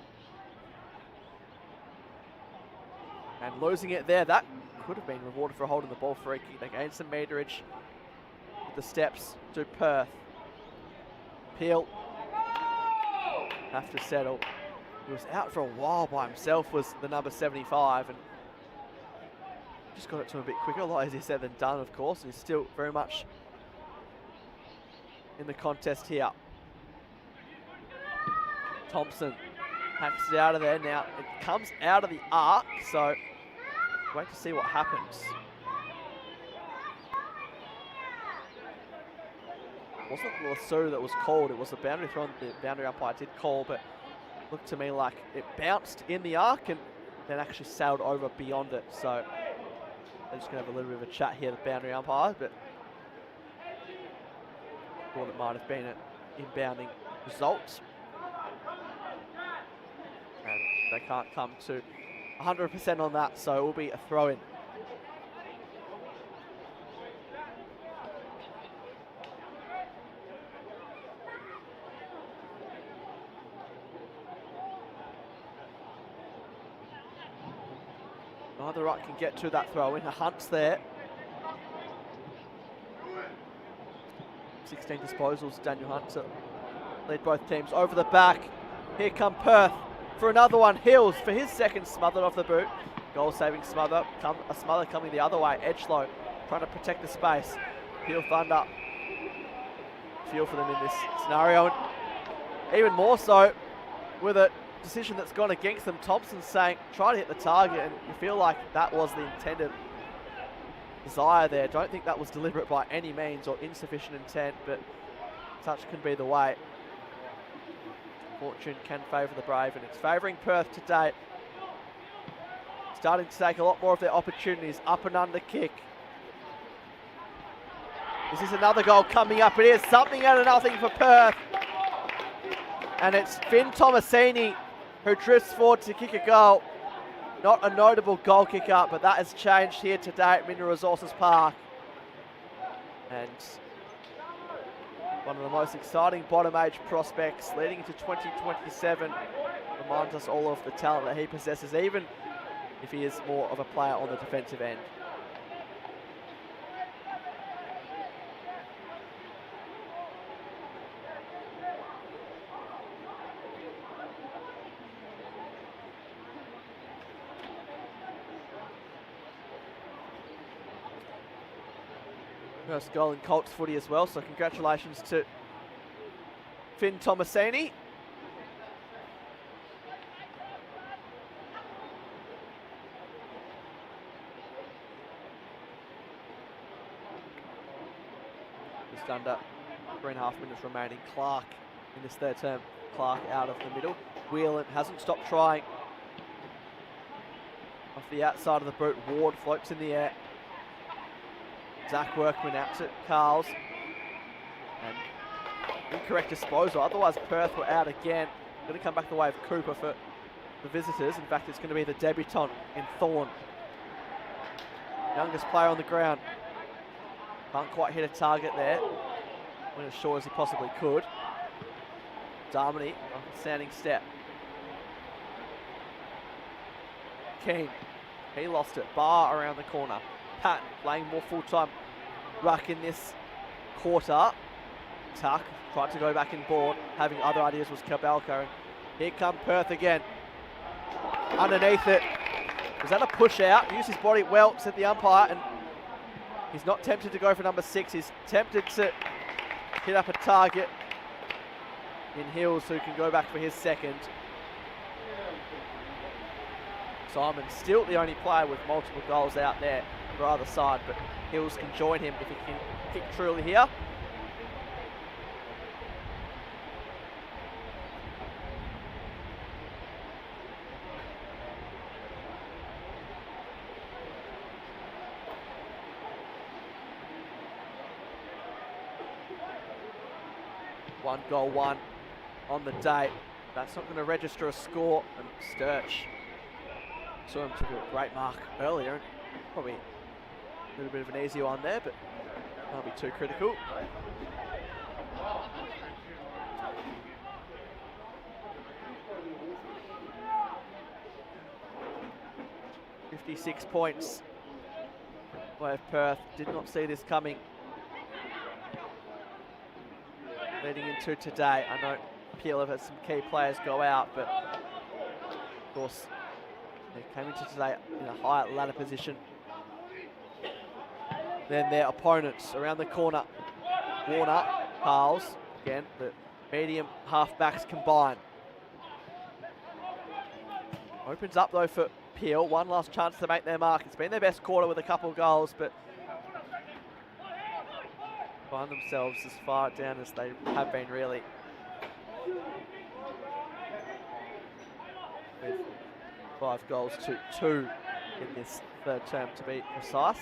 And losing it there. That could have been rewarded for holding the ball free kick. They gained some meterage with the steps to Perth. Peel. Have to settle. He was out for a while by himself, was the number 75, and just got it to him a bit quicker. A lot easier said than done, of course, and he's still very much in the contest here. Thompson hacks it out of there. Now it comes out of the arc, so wait to see what happens. It wasn't Lasso that was called, it was a boundary throw the boundary umpire did call, but looked to me like it bounced in the arc and then actually sailed over beyond it. So they're just going to have a little bit of a chat here, the boundary umpires, but thought it might have been an inbounding result. And they can't come to 100% on that, so it will be a throw-in. Neither ruck can get to that throw in. Hunt's there. 16 disposals, Daniel Hunt to lead both teams over the back. Here come Perth for another one. Hills for his second, smothered off the boot. Goal-saving smother. A smother coming the other way. Edgelow trying to protect the space. Peel Thunder. Feel for them in this scenario. And even more so with a decision that's gone against them. Thompson saying, try to hit the target, and you feel like that was the intended desire there. Don't think that was deliberate by any means or insufficient intent, but such can be the way. Fortune can favour the Brave, and it's favouring Perth today. Starting to take a lot more of their opportunities. Up and under kick. This is another goal coming up. It is something out of nothing for Perth. And it's Finn Tomasini who drifts forward to kick a goal. Not a notable goal kicker, but that has changed here today at Mineral Resources Park. And one of the most exciting bottom age prospects leading into 2027. Reminds us all of the talent that he possesses, even if he is more of a player on the defensive end. First goal in Colts footy as well, so congratulations to Finn Tomasini. Just under 3.5 minutes remaining. Clark in this third term. Clark out of the middle. Whelan hasn't stopped trying. Off the outside of the boot, Ward floats in the air. Zach Workman out to Carls. And incorrect disposal. Otherwise, Perth were out again. Going to come back the way of Cooper for the visitors. In fact, it's going to be the debutant in Thorne. Youngest player on the ground. Can't quite hit a target there. Went as short as he possibly could. Darmody, standing step. Keane, he lost it. Barr around the corner. Patton playing more full-time ruck in this quarter. Tuck tried to go back in board. Having other ideas was Cabalco. And here come Perth again. Underneath it. Was that a push out? He used his body well, said the umpire, and he's not tempted to go for number 6. He's tempted to hit up a target in Hills, who can go back for his second. Simon still the only player with multiple goals out there for either side, but Hills can join him if he can kick truly here. One goal, one on the day. That's not going to register a score, and Sturch saw him took a great mark earlier. Probably a little bit of an easy one there, but not be too critical. $56 points by Perth. Did not see this coming. Leading into today, I know Peel have had some key players go out, but of course they came into today in a higher ladder position than their opponents. Around the corner, Warner, Carls, again, the medium half-backs combined. Opens up though for Peel, one last chance to make their mark. It's been their best quarter with a couple of goals, but find themselves as far down as they have been really. With 5 goals to 2 in this third term, to be precise.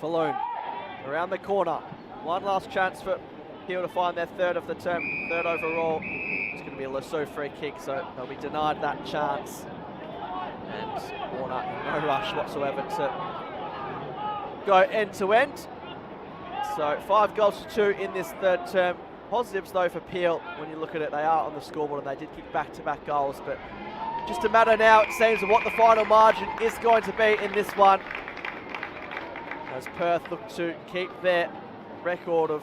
Falloon around the corner. One last chance for Peel to find their third of the term, third overall. It's going to be a Lasso free kick, so they'll be denied that chance. And Warner in no rush whatsoever to go end to end. So 5 goals to 2 in this third term. Positives though for Peel, when you look at it, they are on the scoreboard and they did kick back-to-back goals, but just a matter now, it seems, of what the final margin is going to be in this one, as Perth look to keep their record of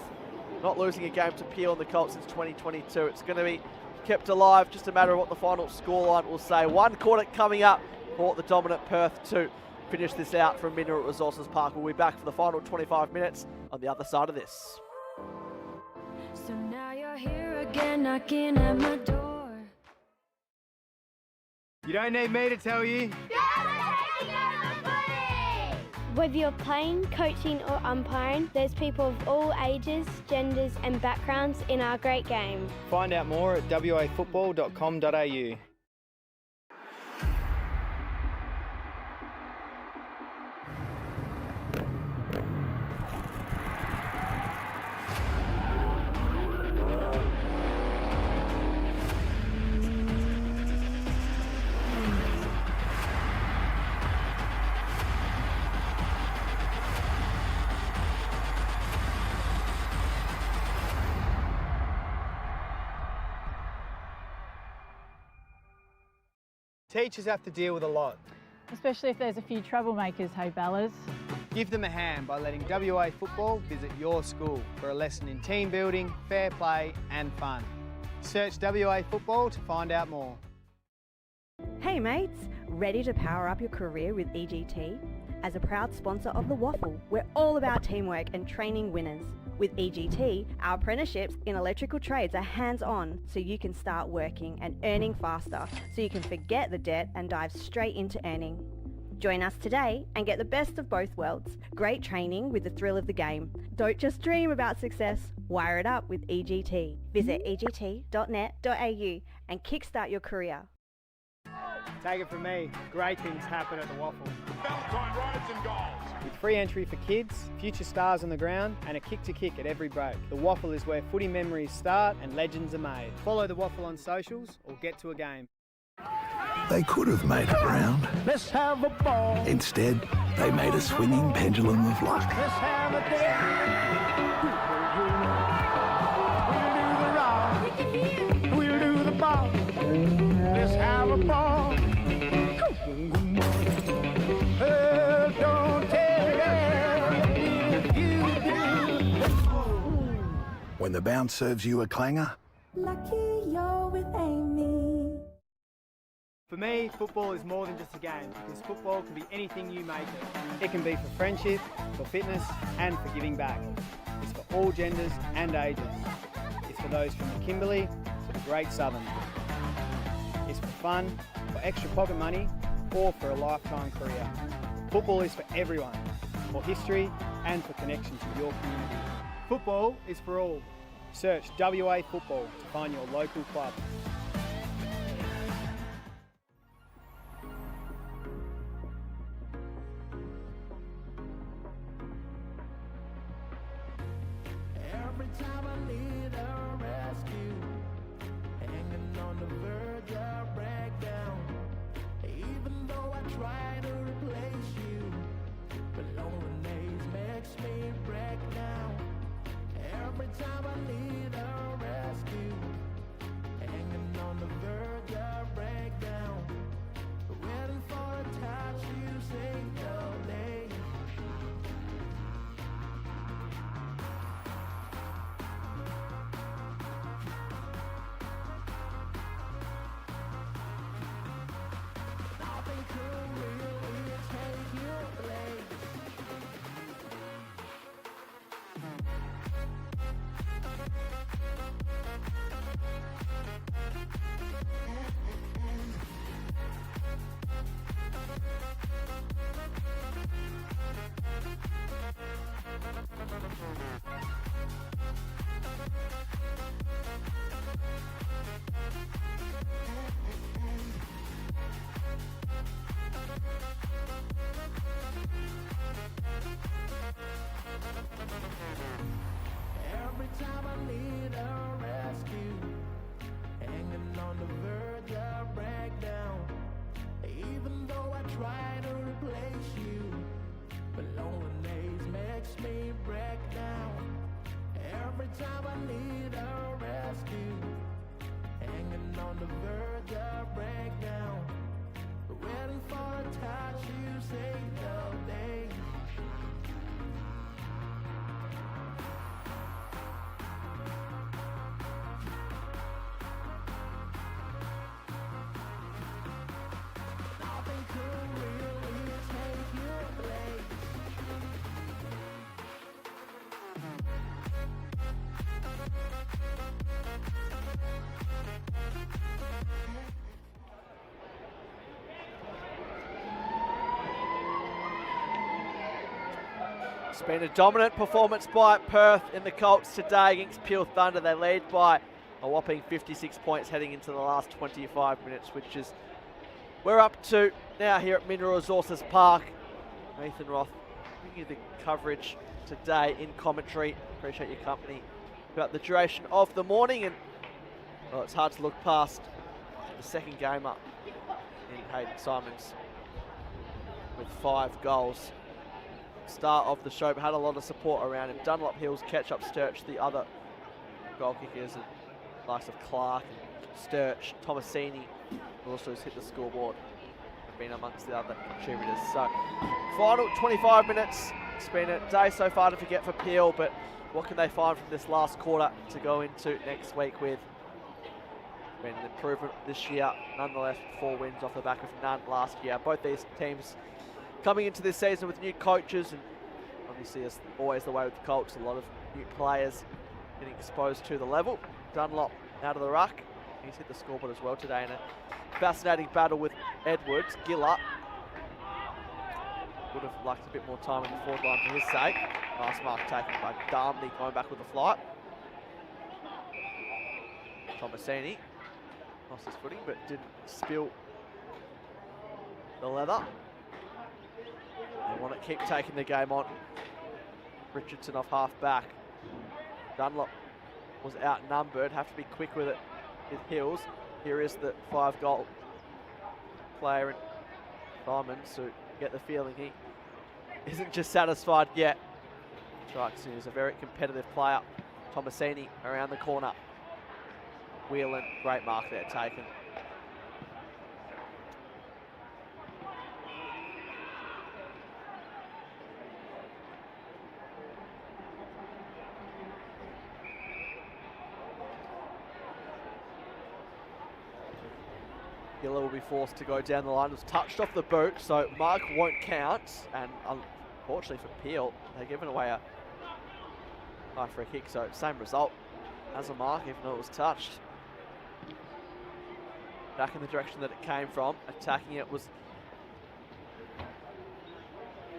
not losing a game to Peel and the Colts since 2022. It's going to be kept alive, just a matter of what the final scoreline will say. One quarter coming up for the dominant Perth to finish this out from Mineral Resources Park. We'll be back for the final 25 minutes on the other side of this. So now you're here again, knocking at my door. You don't need me to tell you. Whether you're playing, coaching or umpiring, there's people of all ages, genders and backgrounds in our great game. Find out more at wafootball.com.au. Teachers have to deal with a lot. Especially if there's a few troublemakers, hey Bellas. Give them a hand by letting WA Football visit your school for a lesson in team building, fair play and fun. Search WA Football to find out more. Hey mates, ready to power up your career with EGT? As a proud sponsor of the WAFL, we're all about teamwork and training winners. With EGT, our apprenticeships in electrical trades are hands-on, so you can start working and earning faster, so you can forget the debt and dive straight into earning. Join us today and get the best of both worlds. Great training with the thrill of the game. Don't just dream about success, wire it up with EGT. Visit egt.net.au and kickstart your career. Take it from me, great things happen at the WAFL. Valentine rides and goals. With free entry for kids, future stars on the ground and a kick to kick at every break. The WAFL is where footy memories start and legends are made. Follow the WAFL on socials or get to a game. They could have made it round. Let's have a ball. Instead, they made a swinging pendulum of luck. Let's have a day. We'll do the rock. We'll do the ball. Let's have a ball. Don't tell When the bounce serves you a clanger, Lucky you're with Amy. For me, football is more than just a game, because football can be anything you make it. It can be for friendship, for fitness and for giving back. It's for all genders and ages. It's for those from the Kimberley to the Great Southern. It's for fun, for extra pocket money or for a lifetime career. Football is for everyone, for history and for connection to your community. Football is for all. Search WA Football to find your local club. Every time I need a rescue, hanging on the verge of breakdown. Even though I try to replace you, but loneliness makes me break down. Every time I need a rescue, hanging It's been a dominant performance by Perth in the Colts today against Peel Thunder. They lead by a whopping 56 points heading into the last 25 minutes, which is we're up to now here at Mineral Resources Park. Nathan Roth bringing you the coverage today in commentary. Appreciate your company throughout the duration of the morning, and well, it's hard to look past the second game up in Hayden Simons with 5 goals. Start of the show, but had a lot of support around him. Dunlop Hills, Ketchup, Sturch, the other goal kickers, and likes of Clark and Sturch, Tomasini, who also has hit the scoreboard, have been amongst the other contributors. So, final 25 minutes. It's been a day so far to forget for Peel, but what can they find from this last quarter to go into next week with? Been an improvement this year, nonetheless, 4 wins off the back of none last year. Both these teams coming into this season with new coaches, and obviously, as always the way with the Colts, a lot of new players getting exposed to the level. Dunlop out of the ruck. He's hit the scoreboard as well today in a fascinating battle with Edwards. Giller would have liked a bit more time in the forward line for his sake. Nice mark taken by Darmley, going back with the flight. Tomasini lost his footing, but didn't spill the leather. They want to keep taking the game on. Richardson off half back. Dunlop was outnumbered. Have to be quick with it with Hills. Here is the 5-goal player in Diamond, so get the feeling he isn't just satisfied yet. Strikes, he's a very competitive player. Tomasini around the corner. Whelan, great mark there taken. Giller will be forced to go down the line. It was touched off the boot, so mark won't count. And unfortunately for Peel, they've given away a high free kick, so same result as a mark, even though it was touched. Back in the direction that it came from. Attacking it was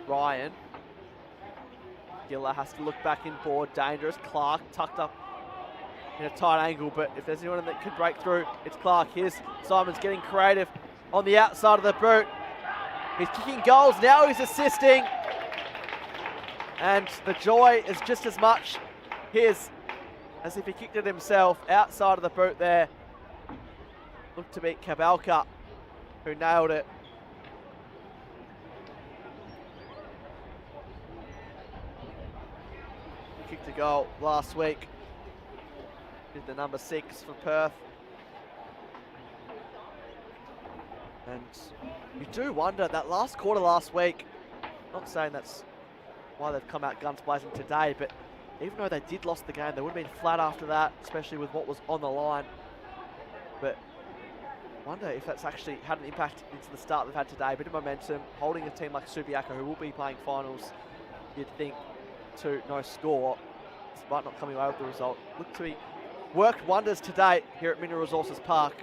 Ryan. Giller has to look back inboard. Dangerous. Clark tucked up in a tight angle, but if there's anyone that could break through, it's Clark. Here's Simons getting creative on the outside of the boot. He's kicking goals, now he's assisting. And the joy is just as much his as if he kicked it himself. Outside of the boot there. Looked to beat Kabalka, who nailed it. He kicked a goal last week. Did the number 6 for Perth. And you do wonder, that last quarter last week, not saying that's why they've come out guns blazing today, but even though they did lost the game, they would have been flat after that, especially with what was on the line. But wonder if that's actually had an impact into the start they've had today. A bit of momentum, holding a team like Subiaco, who will be playing finals, you'd think, to no score, despite not coming away with the result. Look to be worked wonders today here at Mineral Resources Park.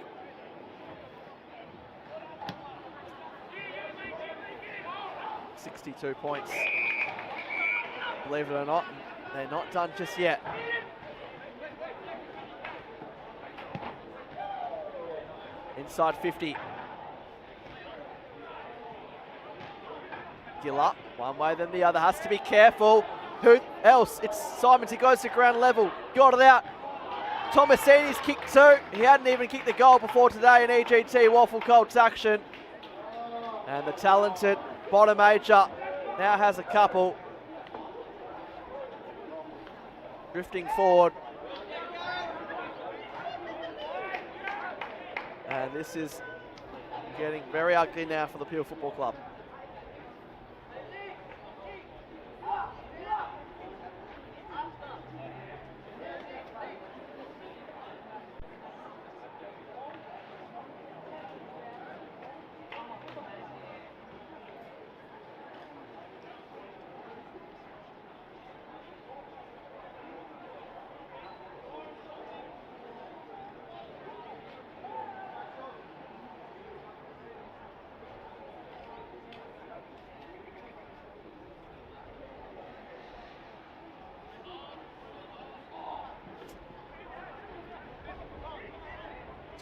$62 points. Believe it or not, they're not done just yet. Inside 50. Giller, one way then the other, has to be careful. Who else? It's Simons, he goes to ground level, got it out. Tomasini's kicked 2. He hadn't even kicked the goal before today in EGT WAFL Colts action. And the talented bottom major now has a couple. Drifting forward. And this is getting very ugly now for the Peel Football Club.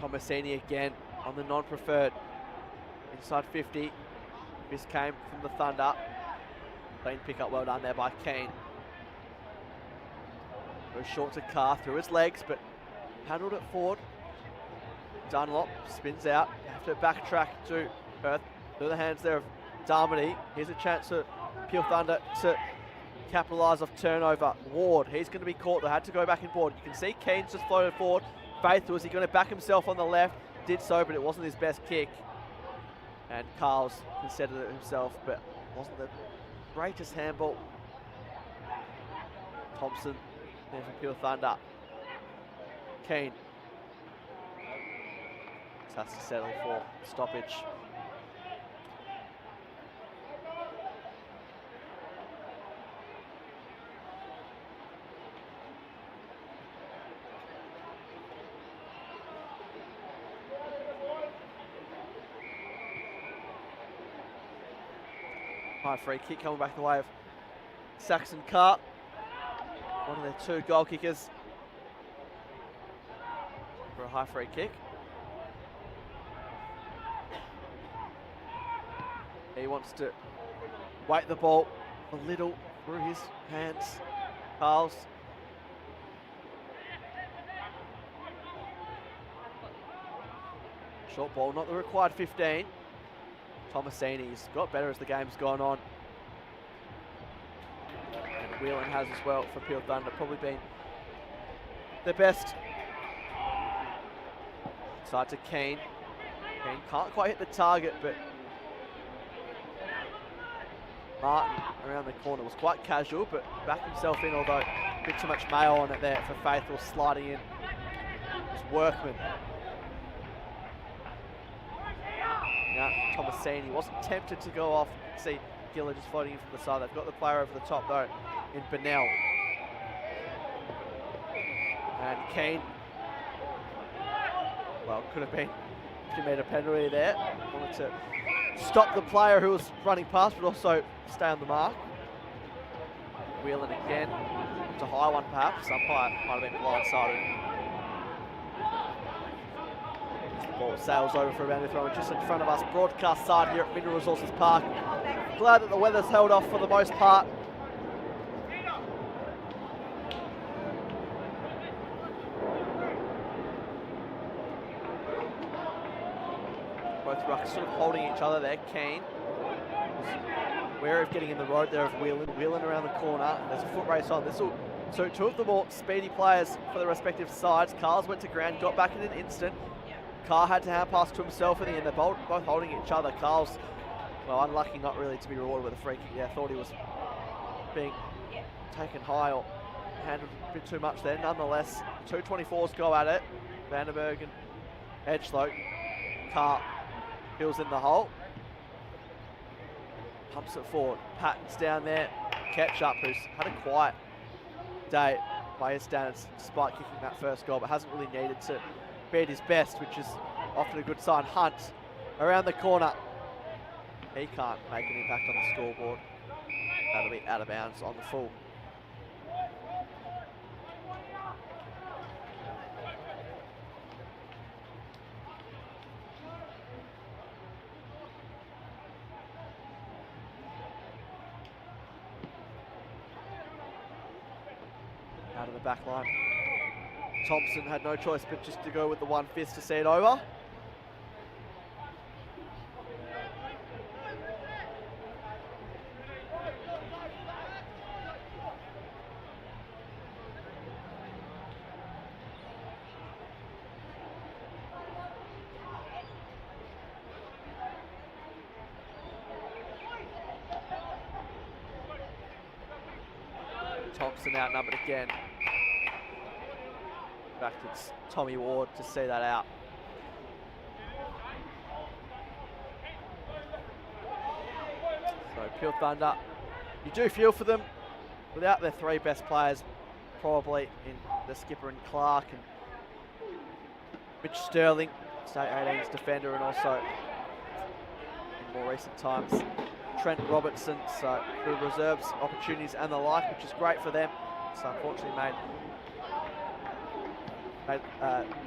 Tomasini again on the non-preferred. Inside 50. This came from the Thunder. Clean pick up, well done there by Keane. Goes short to Carr through his legs, but handled it forward. Dunlop spins out. Have to backtrack to Perth. Through the hands there of Darmody. Here's a chance for Peel Thunder to capitalise off turnover. Ward, he's going to be caught. They had to go back and board. You can see Keane's just floated forward. Faithful, is he going to back himself on the left? Did so, but it wasn't his best kick. And Carl's considered it himself, but wasn't the greatest handball. Thompson there for Peel Thunder. Keane just has to settle for stoppage. High free kick coming back the way of Saxon Carr, one of their two goal kickers for a high free kick. He wants to weight the ball a little through his hands. Carl's. Short ball, not the required 15. Tomasini's got better as the game's gone on. And Whelan has as well for Peel Thunder, probably been the best. Side to Keane. Keane can't quite hit the target, but Martin around the corner was quite casual, but backed himself in, although a bit too much mail on it there for Faithful sliding in. It's Workman. Now, Tomasini wasn't tempted to go off. See Giller just floating in from the side. They've got the player over the top though in Bennell. And Keane, well, could have been if he made a penalty there. Wanted to stop the player who was running past, but also stay on the mark. Whelan again, it's a high one perhaps. Umpire might have been blindsided. Ball sails over for a boundary throw just in front of us, broadcast side here at Mineral Resources Park. Glad that the weather's held off for the most part. Both rucks sort of holding each other there. Keane wary of getting in the road there of Whelan. Whelan around the corner. There's a foot race on. This will suit two of the more speedy players for the respective sides. Carls went to ground, got back in an instant. Carr had to hand pass to himself in the end. They're both holding each other. Carl's, well, unlucky not really to be rewarded with a free kick. Yeah, thought he was being taken high or handled a bit too much there. Nonetheless, 224s go at it. Vandenberg and Edgelow. Carr fills in the hole. Pumps it forward. Patton's down there. Ketchup, who's had a quiet day by his standards despite kicking that first goal, but hasn't really needed to be at his best, which is often a good sign. Hunt around the corner. He can't make an impact on the scoreboard. That'll be out of bounds on the full. Out of the back line. Thompson had no choice but just to go with the one fist to see it over. Thompson outnumbered again. Back to Tommy Ward to see that out. So Peel Thunder, you do feel for them. Without their three best players, probably in the skipper and Clark and Mitch Sterling, State 18's defender, and also in more recent times Trent Robertson. So the reserves opportunities and the like, which is great for them. So unfortunately made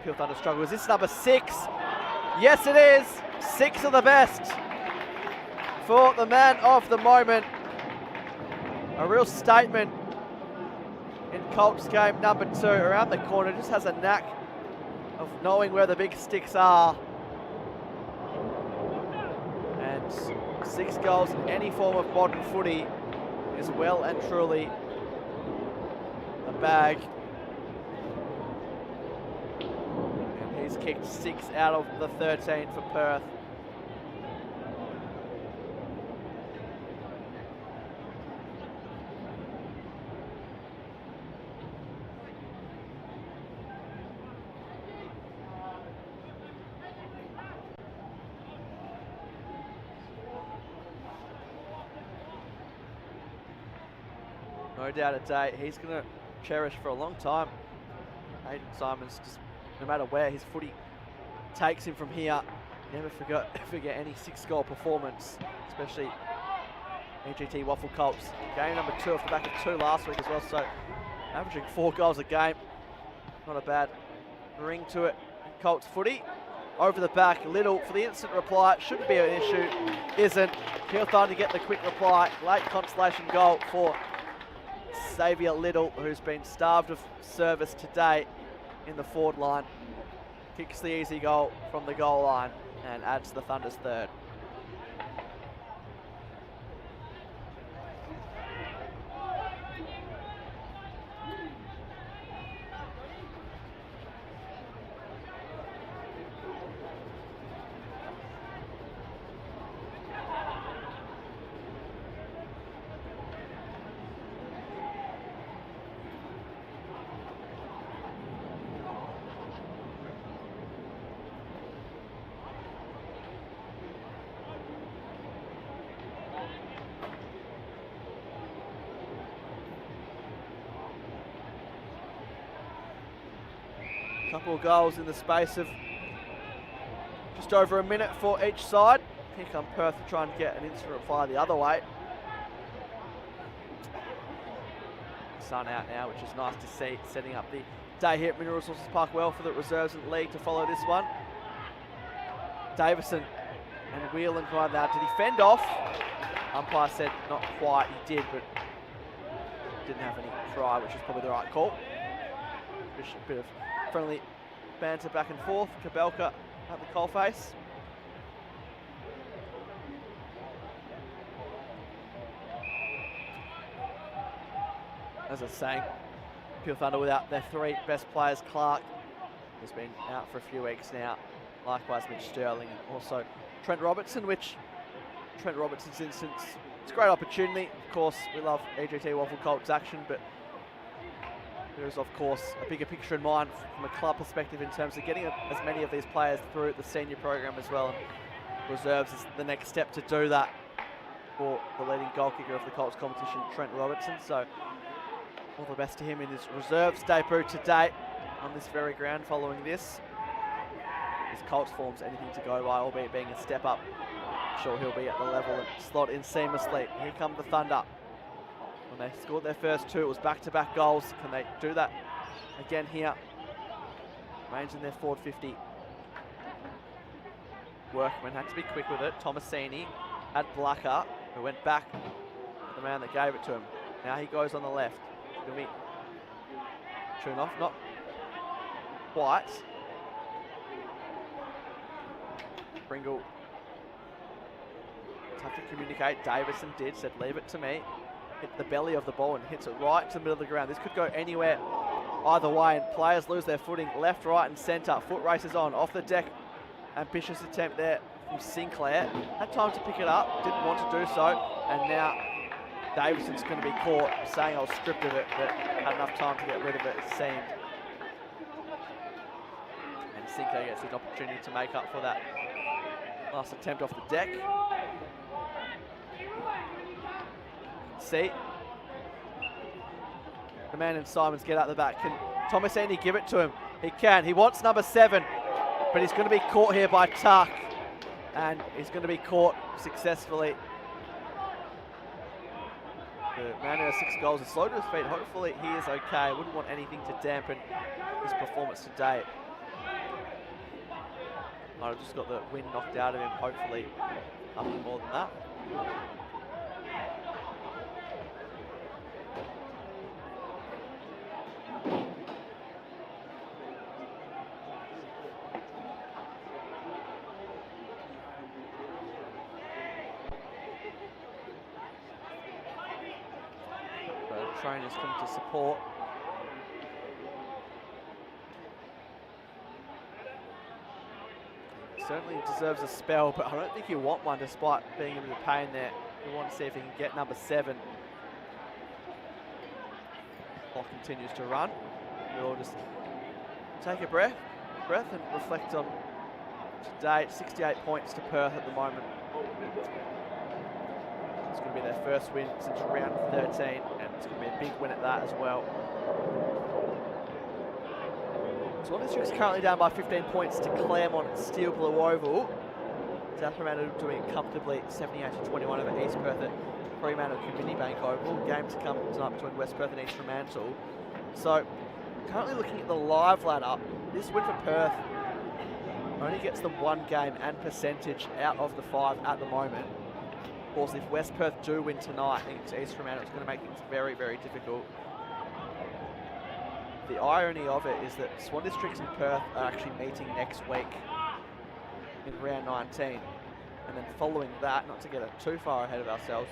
Peel Thunder struggle. Is this number 6? Yes, it is. 6 of the best for the man of the moment. A real statement in Colts game number 2. Around the corner, just has a knack of knowing where the big sticks are. And 6 goals in any form of modern footy is well and truly the bag. And he's kicked 6 out of the 13 for Perth. No doubt a day he's going to cherish for a long time. Hayden Simons, just no matter where his footy takes him from here, never forget any 6-goal performance, especially EGT WAFL Colts. Game number 2 off the back of 2 last week as well, so averaging 4 goals a game. Not a bad ring to it. Colts footy. Over the back, Little for the instant reply. Shouldn't be an issue. Isn't. Peel Thunder to get the quick reply. Late consolation goal for Xavier Little, who's been starved of service today in the forward line. Kicks the easy goal from the goal line and adds the Thunder's 3rd. Couple of goals in the space of just over a minute for each side. Here come Perth to try and get an instant reply the other way. Sun out now, which is nice to see, setting up the day here at Mineral Resources Park well for the reserves and league to follow this one. Davison and Whelan right now to defend off. Umpire said not quite, he did, but didn't have any try, which is probably the right call. Just a bit of friendly banter back and forth. Kabelka at the coalface. As I was saying, Peel Thunder without their 3 best players. Clark has been out for a few weeks now. Likewise Mitch Sterling and also Trent Robertson, which Trent Robertson's instance, it's a great opportunity. Of course, we love EGT WAFL Colts action, but there is, of course, a bigger picture in mind from a club perspective in terms of getting as many of these players through the senior program as well. And reserves is the next step to do that for the leading goal kicker of the Colts competition, Trent Robertson. So all the best to him in his reserves debut today on this very ground following this. His Colts form's anything to go by, albeit being a step up. I'm sure he'll be at the level and slot in seamlessly. Here come the Thunder. When they scored their first 2, it was back-to-back goals. Can they do that again here? Remains in their forward 50. Workman had to be quick with it. Tomasini had Blacker, who went back to the man that gave it to him. Now he goes on the left. Can we tune off? Not quite. Pringle. Tough to communicate. Davison did, said leave it to me. Hit the belly of the ball and hits it right to the middle of the ground. This could go anywhere, either way, and players lose their footing left, right and centre. Foot races on, off the deck. Ambitious attempt there from Sinclair. Had time to pick it up, didn't want to do so, and now Davison's going to be caught saying I was stripped of it, but had enough time to get rid of it, it seemed. And Sinclair gets the opportunity to make up for that last attempt off the deck. See, the man in Simons get out the back. Can Tomasini give it to him? He can. He wants number 7, but he's going to be caught here by Tuck, and he's going to be caught successfully. The man who has 6 goals is slow to his feet. Hopefully he is okay. Wouldn't want anything to dampen his performance today. Might have just got the wind knocked out of him. Hopefully nothing more than that. Trainers come to support. Certainly deserves a spell, but I don't think you want one despite being in the pain there. You want to see if he can get number 7. Clock continues to run. We'll just take a breath and reflect on today. 68 points to Perth at the moment. It's going to be their first win since round 13, and it's going to be a big win at that as well. Swan District's currently down by 15 points to Claremont at Steel Blue Oval. South Fremantle doing it comfortably, 78-21 over East Perth at Fremantle Community Bank Oval. Game to come tonight between West Perth and East Fremantle. So, currently looking at the live ladder, this win for Perth only gets them 1 game and percentage out of the 5 at the moment. Of course, if West Perth do win tonight against East Fremantle, it's going to make things very, very difficult. The irony of it is that Swan Districts and Perth are actually meeting next week in round 19. And then following that, not to get too far ahead of ourselves,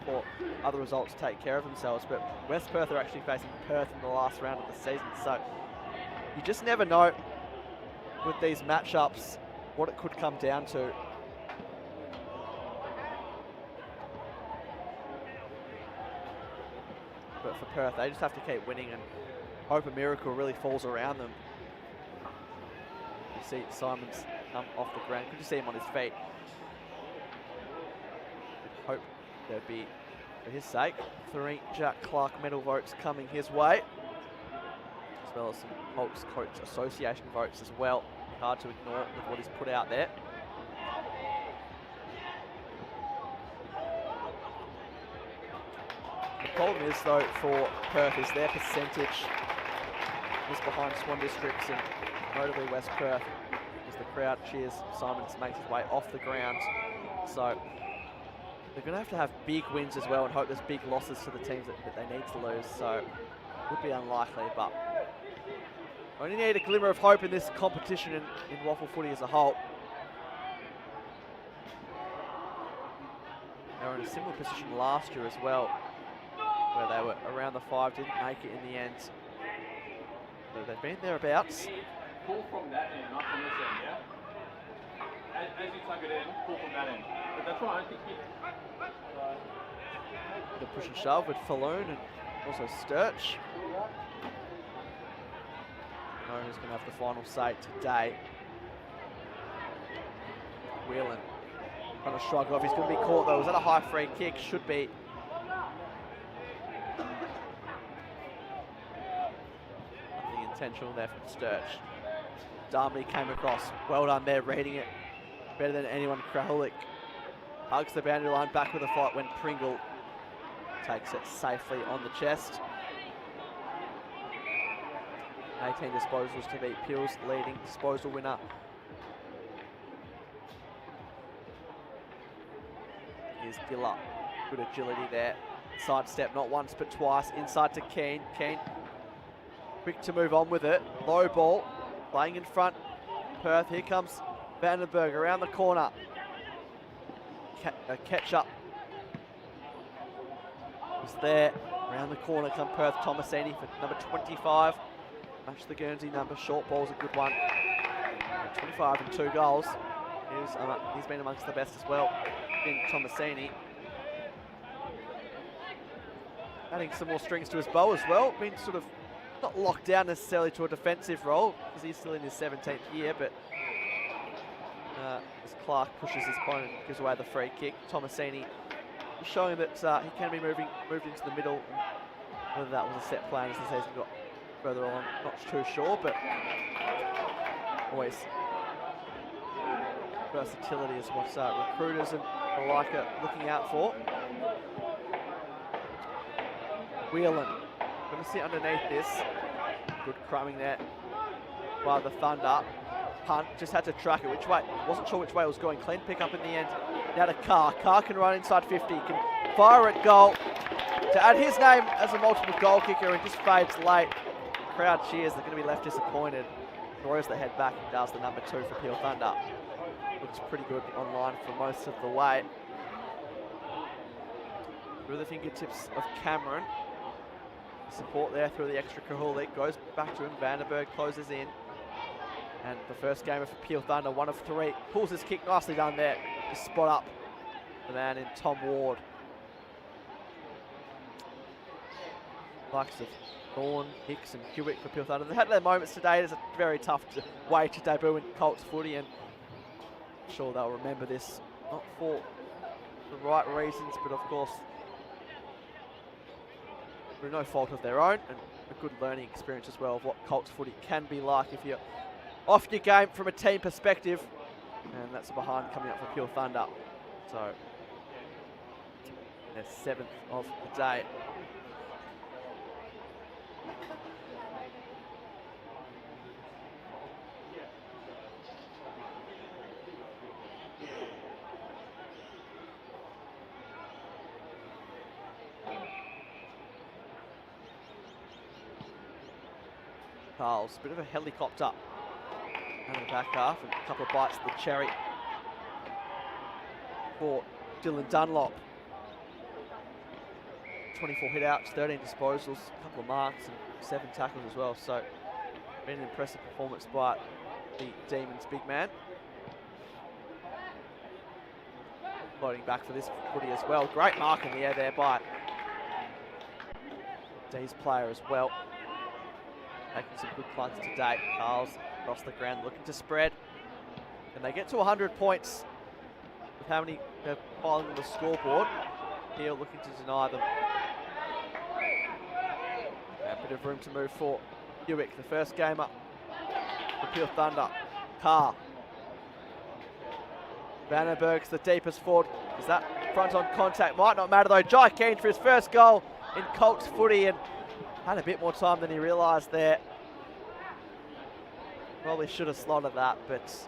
for other results to take care of themselves, but West Perth are actually facing Perth in the last round of the season. So you just never know with these matchups what it could come down to. But for Perth, they just have to keep winning and hope a miracle really falls around them. You see Simons come off the ground. Good to see him on his feet. Hope there'd be, for his sake, 3 Jack Clark medal votes coming his way, as well as some Colts Coach Association votes as well. Hard to ignore with what he's put out there. The problem is, though, for Perth is their percentage is behind Swan Districts and notably West Perth, as the crowd cheers Simons makes his way off the ground. So they're going to have big wins as well and hope there's big losses to the teams that they need to lose. So would be unlikely, but only need a glimmer of hope in this competition in WAFL footy as a whole. They were in a similar position last year as well, where they were around the 5, didn't make it in the end. So they've been thereabouts. Pull from that end, not from this end, yeah? As you tug it in, pull from that end. But that's right, I think The push and shove with Falloon and also Sturch. I know who's going to have the final say today. Whelan trying to shrug off. He's going to be caught though. Was that a high free kick? Should be. Nothing intentional there from Sturch. Darby came across. Well done there, reading it better than anyone. Krahalik hugs the boundary line, back with a fight when Pringle takes it safely on the chest. 18 disposals to beat Peel's leading disposal winner. Here's Giller, good agility there. Sidestep not once but twice, inside to Keane. Keane quick to move on with it. Low ball, playing in front. Perth, here comes Vandenberg around the corner. Catch up. Was there, around the corner come Perth. Tomasini for number 25. Match the Guernsey number, short ball's a good one. 25 and 2 goals. He's been amongst the best as well in Tomasini. Adding some more strings to his bow as well. Been sort of not locked down necessarily to a defensive role because he's still in his 17th year, but as Clark pushes his opponent, gives away the free kick. Tomasini is showing that he can be moved into the middle. Whether that was a set plan as the season got further on, not too sure, but always versatility is what recruiters and the like are looking out for. Whelan. Going to sit underneath this. Good crumbing there by the Thunder. Punt, just had to track it which way. Wasn't sure which way it was going. Clean pick up in the end. Now to Carr. Carr can run inside 50. Can fire at goal to add his name as a multiple goal kicker and just fades late. Crowd cheers. They're going to be left disappointed. Throws the head back and does the number 2 for Peel Thunder. Looks pretty good online for most of the way. Through the fingertips of Cameron. Support there through the extra Kahuli. Goes back to him. Vandenberg closes in. And the first gamer for Peel Thunder, 1 of 3. Pulls his kick, nicely done there. Just spot up the man in Tom Ward. Likes of Thorne, Hicks and Hewitt for Peel Thunder. They've had their moments today. It's a very tough way to debut in Colts footy, and I'm sure they'll remember this, not for the right reasons, but of course through no fault of their own, and a good learning experience as well of what Colts footy can be like if you're off your game from a team perspective. And that's a behind coming up for Peel Thunder. So their 7th of the day. Carl's a bit of a helicopter out of the back half, and a couple of bites of the cherry for Dylan Dunlop. 24 hit outs, 13 disposals, a couple of marks and 7 tackles as well. So been an impressive performance by the Demons big man. Loading back for this footy as well. Great mark in the air there by D's player as well. Making some good clunks to date. Carl's across the ground looking to spread. And they get to 100 points with how many they're piling on the scoreboard. Peel looking to deny them. A bit of room to move for Hewitt, the first game up for Peel Thunder. Carr. Vandenberg's the deepest forward. Is that front on contact? Might not matter though. Jai Keane for his first goal in Colts footy, and had a bit more time than he realised there. Probably should have slotted that, but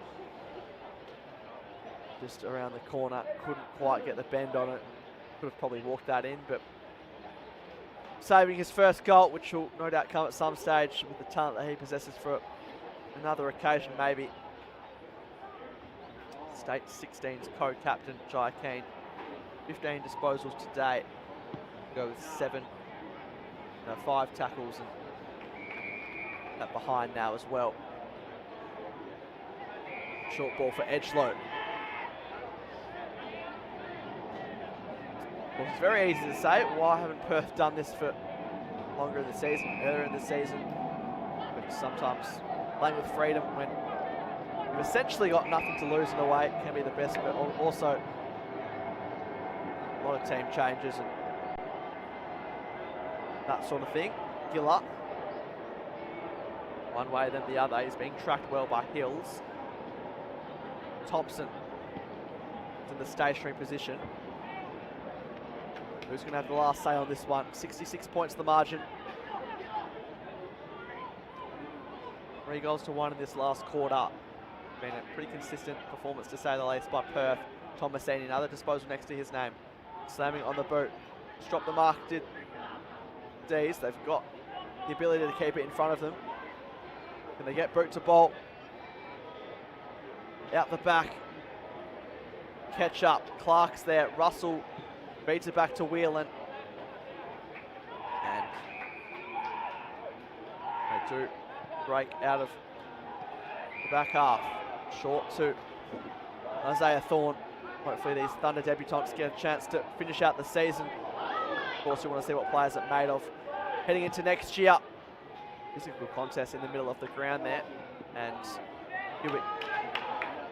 just around the corner. Couldn't quite get the bend on it. Could have probably walked that in, but saving his first goal, which will no doubt come at some stage with the talent that he possesses for another occasion maybe. State 16's co-captain, Jai Keane. 15 disposals today. Go with 5 tackles and that behind now as well. Short ball for Edgelow. Well, it's very easy to say, why haven't Perth done this for longer in the season, earlier in the season? But sometimes playing with freedom when you've essentially got nothing to lose in a way can be the best, but also a lot of team changes and that sort of thing. Giller, one way then the other. He's being tracked well by Hills. Thompson is in the stationary position. Who's going to have the last say on this one? 66 points the margin. 3 goals to 1 in this last quarter. Been a pretty consistent performance to say the least by Perth. Thomasini, another disposal next to his name. Slamming on the boot. Just dropped the mark, did D's. They've got the ability to keep it in front of them. Can they get boot to bolt? Out the back. Catch up. Clark's there. Russell beats it back to Whelan. And they do break out of the back half. Short to Isaiah Thorne. Hopefully these Thunder debutants get a chance to finish out the season. Of course, you want to see what players are made of heading into next year. Physical contest in the middle of the ground there. And Hewitt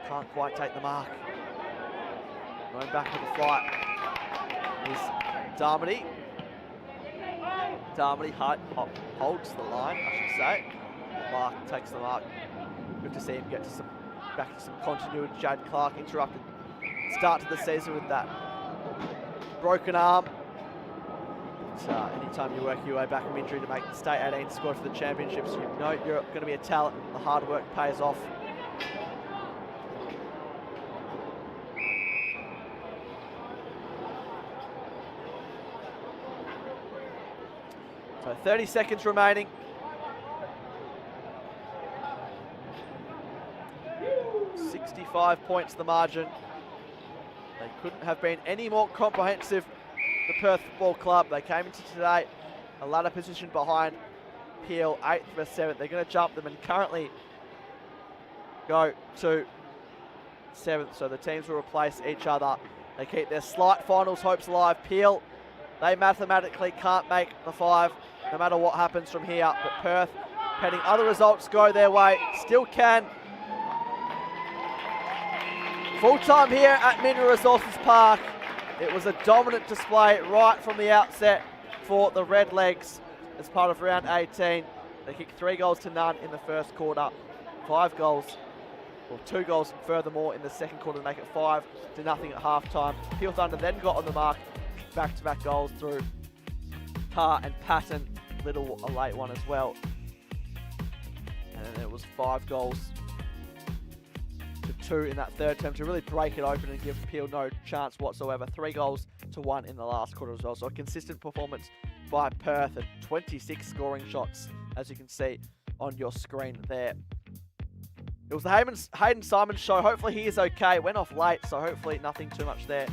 can't quite take the mark. Going back to the flight is Darmody. Darmody holds the line, I should say. Clark takes the mark. Good to see him get to back to some continuity. Jade Clark interrupted start to the season with that broken arm. anytime you work your way back from injury to make the State 18 squad for the championships, you know you're going to be a talent. The hard work pays off. So 30 seconds remaining. £65 the margin. They couldn't have been any more comprehensive, the Perth Football Club. They came into today a ladder position behind Peel, 8th versus 7th. They're going to jump them and currently go to 7th, so the teams will replace each other. They keep their slight finals hopes alive. Peel, they mathematically can't make the 5 no matter what happens from here, but Perth, pending other results go their way, still can. Full time here at Mineral Resources Park. It was a dominant display right from the outset for the Redlegs as part of round 18. They kicked 3 goals to none in the first quarter, 5 goals, or 2 goals furthermore in the second quarter to make it 5-0 at halftime. Peel Thunder then got on the mark, back-to-back goals through Carr and Patton, Little a late one as well. And then it was 5 goals to 2 in that third term to really break it open and give Peel no chance whatsoever. 3 goals to 1 in the last quarter as well. So a consistent performance by Perth and 26 scoring shots, as you can see on your screen there. It was the Hayden Simons show. Hopefully he is okay. Went off late, so hopefully nothing too much there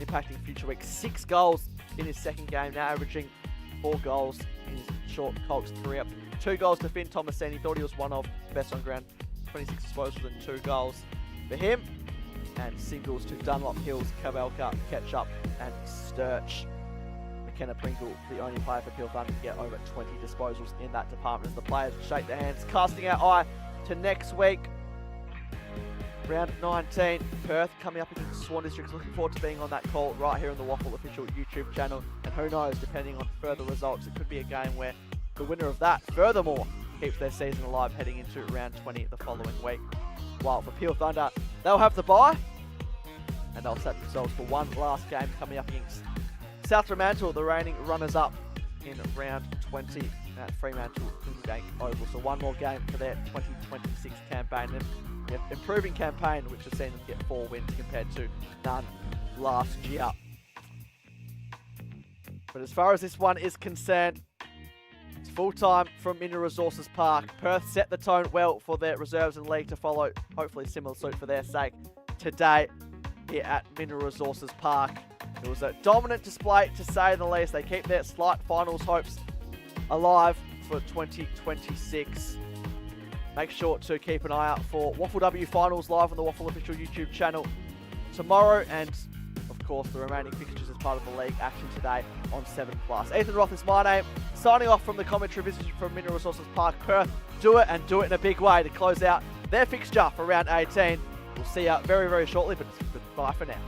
impacting future weeks. 6 goals in his second game, now averaging 4 goals in his short Colts career. 2 goals to Finn Thomasini. Thought he was one of best on ground. 26 disposals and 2 goals for him. And singles to Dunlop, Hills, Kabelka, Ketchup and Sturch. McKenna Pringle, the only player for Peel Thunder to get over 20 disposals in that department as the players shake their hands, casting our eye to next week. Round 19, Perth coming up against Swan Districts. Looking forward to being on that call right here on the WAFL official YouTube channel. And who knows, depending on further results, it could be a game where the winner of that, furthermore, keeps their season alive heading into round 20 the following week. While for Peel Thunder, they'll have the bye, and they'll set themselves for one last game coming up against South Fremantle, the reigning runners-up in round 20 at Fremantle Coombank Oval. So one more game for their 2026 campaign. And improving campaign, which has seen them get 4 wins compared to none last year. But as far as this one is concerned, it's full time from Mineral Resources Park. Perth set the tone well for their reserves and league to follow, hopefully similar suit for their sake today here at Mineral Resources Park. It was a dominant display to say the least. They keep their slight finals hopes alive for 2026. Make sure to keep an eye out for WAFL W Finals live on the WAFL official YouTube channel tomorrow, and of course the remaining fixtures as part of the league action today on 7+. Ethan Roth is my name, signing off from the commentary visit from Mineral Resources Park. Perth, do it, and do it in a big way to close out their fixture for round 18. We'll see you very, very shortly, but goodbye for now.